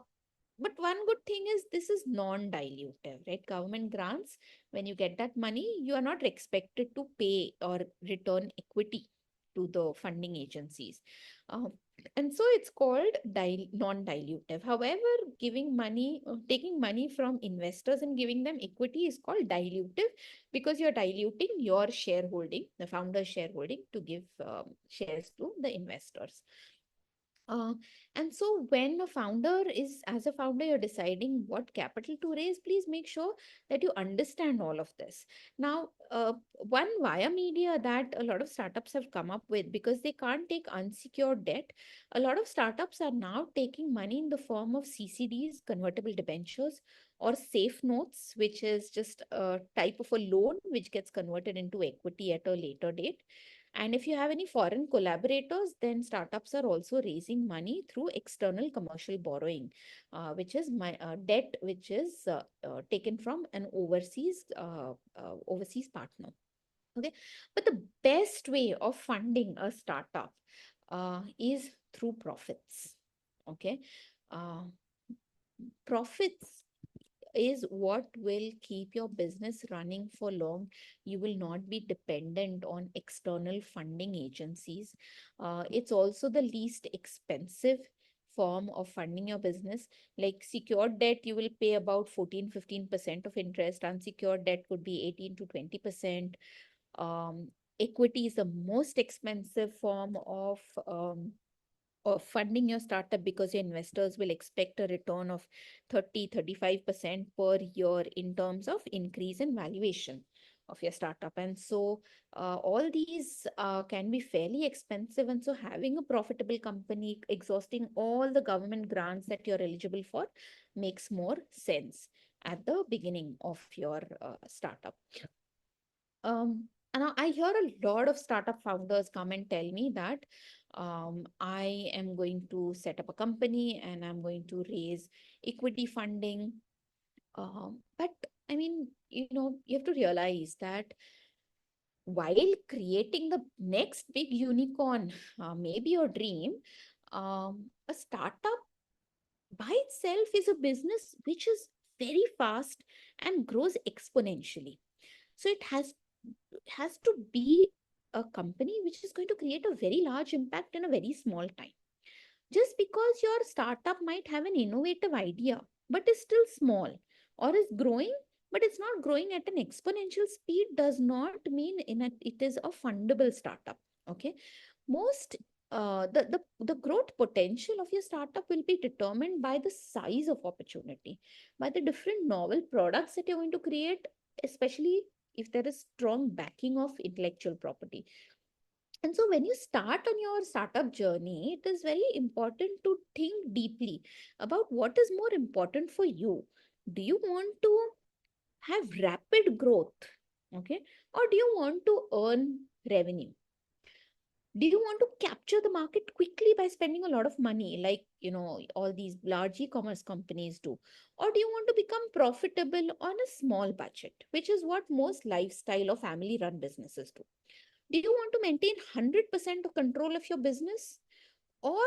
but one good thing is this is non-dilutive, right? Government grants, when you get that money, you are not expected to pay or return equity to the funding agencies. And so it's called non-dilutive. However, taking money from investors and giving them equity is called dilutive, because you're diluting your shareholding, the founder's shareholding, to give shares to the investors. Uh, and so when as a founder, you're deciding what capital to raise, please make sure that you understand all of this. Now, one via media that a lot of startups have come up with, because they can't take unsecured debt, a lot of startups are now taking money in the form of CCDs, convertible debentures, or safe notes, which is just a type of a loan which gets converted into equity at a later date. And if you have any foreign collaborators, then startups are also raising money through external commercial borrowing, which is my debt, which is taken from an overseas partner. Okay, but the best way of funding a startup is through profits. Okay, uh, profits is what will keep your business running for long. You will not be dependent on external funding agencies. It's also the least expensive form of funding your business. Like secured debt, you will pay about 14-15% of interest. Unsecured debt could be 18 to 20%. Um, Equity is the most expensive form of funding your startup, because your investors will expect a return of 30-35% per year in terms of increase in valuation of your startup. And so all these can be fairly expensive. And so having a profitable company, exhausting all the government grants that you're eligible for, makes more sense at the beginning of your startup. And I hear a lot of startup founders come and tell me that I am going to set up a company and I'm going to raise equity funding. But I mean, you have to realize that while creating the next big unicorn, maybe your dream, a startup by itself is a business which is very fast and grows exponentially. So it has to be a company which is going to create a very large impact in a very small time. Just because your startup might have an innovative idea but is still small, or is growing but it's not growing at an exponential speed, does not mean it is a fundable startup. Okay, most the growth potential of your startup will be determined by the size of opportunity, by the different novel products that you're going to create, especially if there is strong backing of intellectual property. And so when you start on your startup journey, it is very important to think deeply about what is more important for you. Do you want to have rapid growth? Okay, or do you want to earn revenue? Do you want to capture the market quickly by spending a lot of money, like all these large e-commerce companies do? Or do you want to become profitable on a small budget, which is what most lifestyle or family run businesses do? Do you want to maintain 100% of control of your business? Or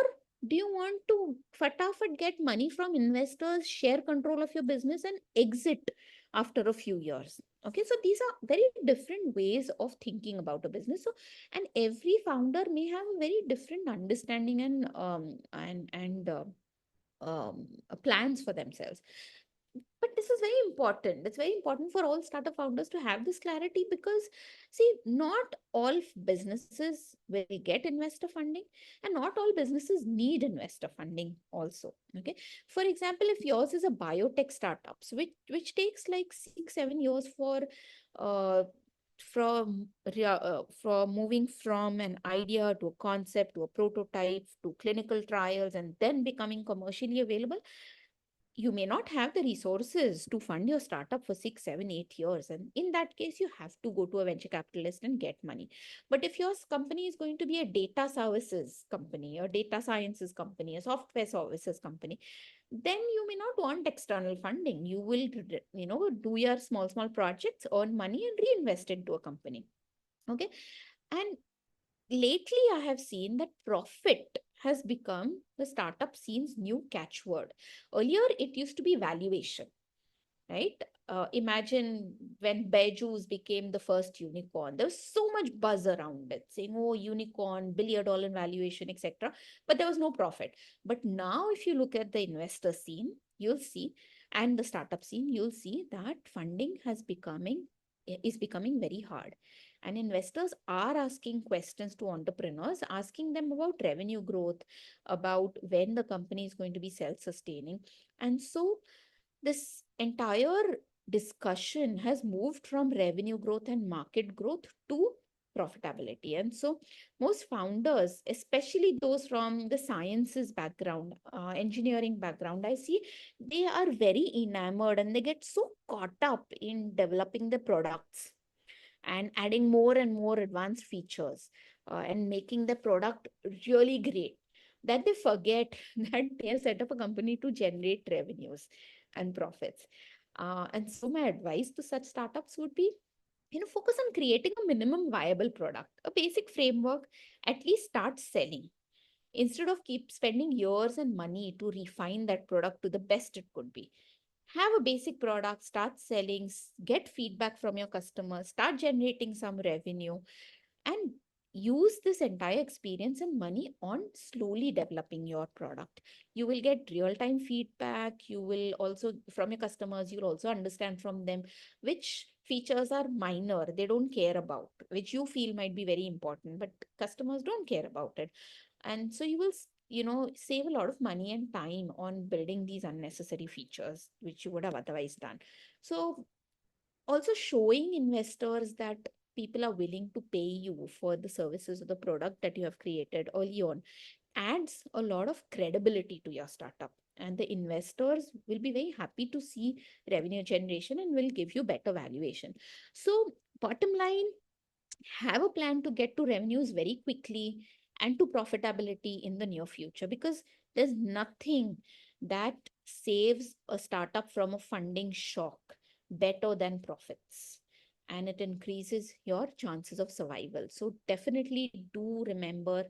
do you want to fatafat get money from investors, share control of your business, and exit after a few years? Okay, so these are very different ways of thinking about a business. So, and every founder may have a very different understanding and plans for themselves. But this is very important. It's very important for all startup founders to have this clarity, because see, not all businesses will get investor funding, and not all businesses need investor funding also. Okay, for example, if yours is a biotech startups, which takes like 6-7 years for uh from moving from an idea to a concept to a prototype to clinical trials and then becoming commercially available, you may not have the resources to fund your startup for 6, 7, 8 years. And in that case, you have to go to a venture capitalist and get money. But if your company is going to be a data services company, a data sciences company, a software services company, then you may not want external funding. You will, do your small projects, earn money, and reinvest into a company. Okay. And lately, I have seen that profit has become the startup scene's new catchword. Earlier, it used to be valuation, right? imagine when Beju's became the first unicorn, there was so much buzz around it, saying, "Oh, unicorn, $1 billion valuation, etc." But there was no profit. But now, if you look at the investor scene, you'll see, and the startup scene, you'll see that funding is becoming very hard. And investors are asking questions to entrepreneurs, asking them about revenue growth, about when the company is going to be self-sustaining. And so this entire discussion has moved from revenue growth and market growth to profitability. And so most founders, especially those from the sciences background, engineering background, I see they are very enamored and they get so caught up in developing the products and adding more and more advanced features, and making the product really great, that they forget that they have set up a company to generate revenues and profits. And so my advice to such startups would be, focus on creating a minimum viable product, a basic framework, at least start selling, instead of keep spending years and money to refine that product to the best it could be. Have a basic product, start selling, get feedback from your customers, start generating some revenue, and use this entire experience and money on slowly developing your product. You will get real time feedback. You will also, from your customers, you'll also understand from them which features are minor, they don't care about, which you feel might be very important, but customers don't care about it. And so you will save a lot of money and time on building these unnecessary features which you would have otherwise done. So also showing investors that people are willing to pay you for the services or the product that you have created early on adds a lot of credibility to your startup, and the investors will be very happy to see revenue generation and will give you better valuation. So bottom line, have a plan to get to revenues very quickly and to profitability in the near future, because there's nothing that saves a startup from a funding shock better than profits, and it increases your chances of survival. So definitely do remember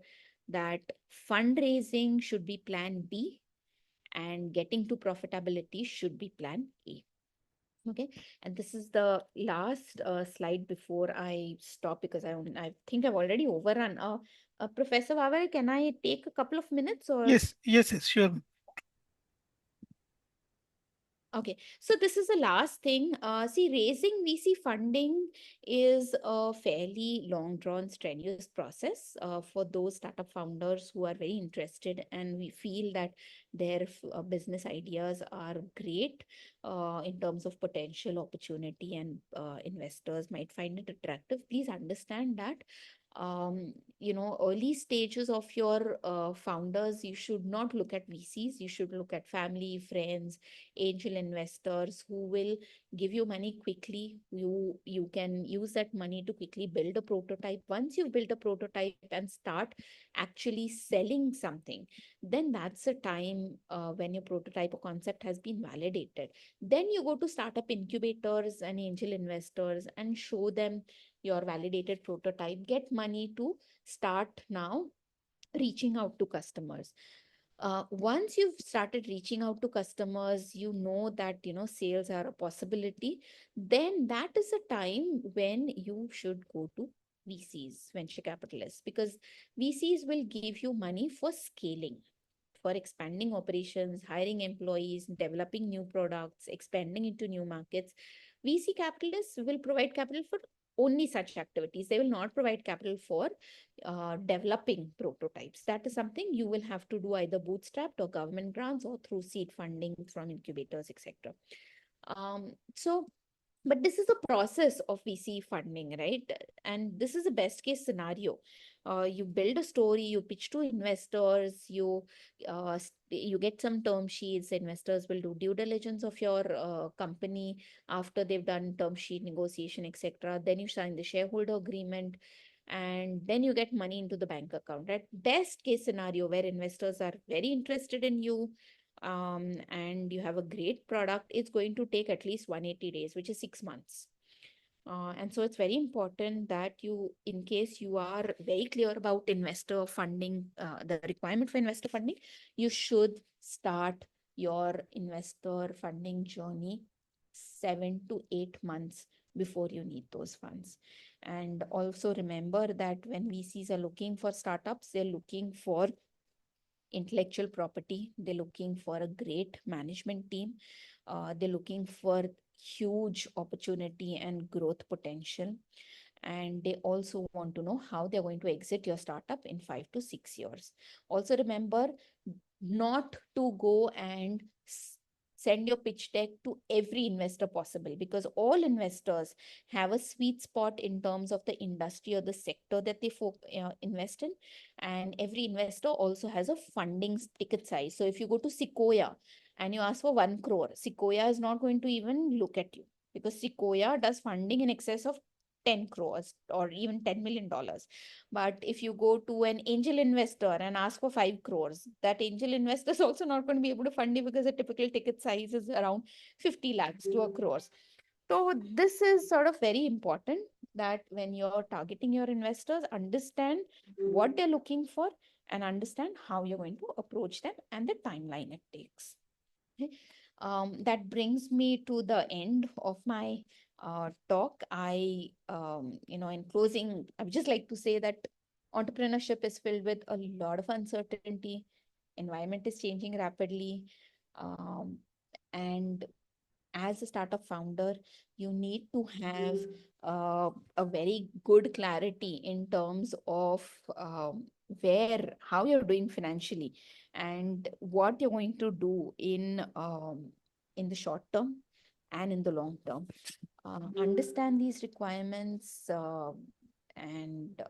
that fundraising should be plan B and getting to profitability should be plan A. Okay, and this is the last slide before I stop, because I think I've already overrun. Professor Vavar, can I take a couple of minutes or? Yes, yes, yes, sure. Okay, so this is the last thing. See, raising VC funding is a fairly long drawn, strenuous process for those startup founders who are very interested and we feel that their business ideas are great in terms of potential opportunity, and investors might find it attractive. Please understand that early stages of your founders, you should not look at VCs, you should look at family, friends, angel investors who will give you money quickly. You can use that money to quickly build a prototype. Once you've built a prototype and start actually selling something, then that's a time when your prototype or concept has been validated. Then you go to startup incubators and angel investors and show them your validated prototype, get money to start now reaching out to customers. Once you've started reaching out to customers, you know that sales are a possibility, then that is a time when you should go to VCs, venture capitalists, because VCs will give you money for scaling, for expanding operations, hiring employees, developing new products, expanding into new markets. VC capitalists will provide capital for only such activities. They will not provide capital for developing prototypes. That is something you will have to do either bootstrapped or government grants or through seed funding from incubators, etc. So but this is the process of VC funding, right? And this is the best case scenario. You build a story, you pitch to investors, you get some term sheets. Investors will do due diligence of your company after they've done term sheet negotiation, etc. Then you sign the shareholder agreement, and then you get money into the bank account. Right? Best case scenario where investors are very interested in you, and you have a great product, it's going to take at least 180 days, which is 6 months. And so it's very important that you, in case you are very clear about investor funding, the requirement for investor funding, you should start your investor funding journey 7 to 8 months before you need those funds. And also remember that when VCs are looking for startups, they're looking for intellectual property, they're looking for a great management team, they're looking for huge opportunity and growth potential, and they also want to know how they're going to exit your startup in 5 to 6 years. Also remember not to go and send your pitch deck to every investor possible, because all investors have a sweet spot in terms of the industry or the sector that they invest in, and every investor also has a funding ticket size. So if you go to Sequoia and you ask for 1 crore, Sequoia is not going to even look at you, because Sequoia does funding in excess of 10 crores or even $10 million. But if you go to an angel investor and ask for 5 crores, that angel investor is also not going to be able to fund you, because the typical ticket size is around 50 lakhs to a crores. So this is sort of very important, that when you're targeting your investors, understand what they're looking for and understand how you're going to approach them and the timeline it takes. Okay. That brings me to the end of my talk. In closing, I would just like to say that entrepreneurship is filled with a lot of uncertainty. Environment is changing rapidly, um, and as a startup founder, you need to have a very good clarity in terms of how you're doing financially and what you're going to do in the short term and in the long term. Understand these requirements, and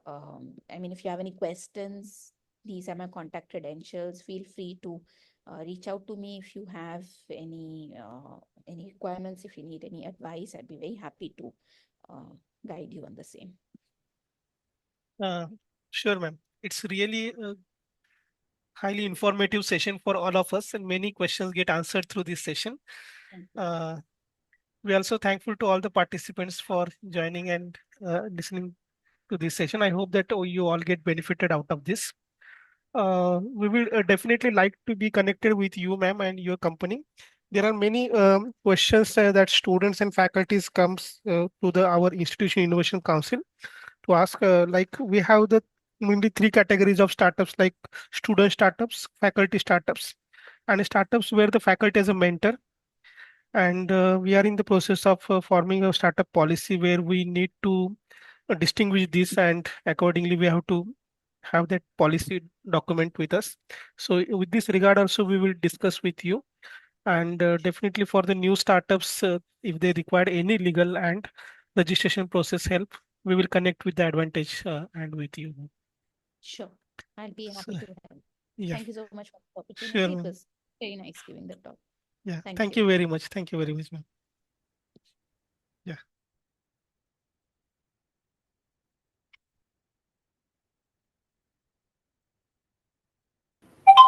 I mean, if you have any questions, these are my contact credentials. Feel free to reach out to me if you have any requirements. If you need any advice, I'd be very happy to uh, guide you on the same. Uh, sure, ma'am. It's really a highly informative session for all of us, and many questions get answered through this session. Thank you. Uh, we're also thankful to all the participants for joining and listening to this session. I hope that you all get benefited out of this. We will definitely like to be connected with you, ma'am, and your company. There are many questions that students and faculties comes to the our institution innovation council to ask. Like we have the mainly three categories of startups, like student startups, faculty startups, and startups where the faculty is a mentor. And we are in the process of forming a startup policy where we need to distinguish this, and accordingly we have to have that policy document with us. So with this regard also we will discuss with you, and definitely for the new startups, if they require any legal and registration process help, we will connect with the Advantage and with you. Sure. I'll be So, happy to help. yeah, Thank you so much for the opportunity. It sure. was very nice giving the talk. Yeah, Thank thank you. you very much. Thank you very much, ma'am.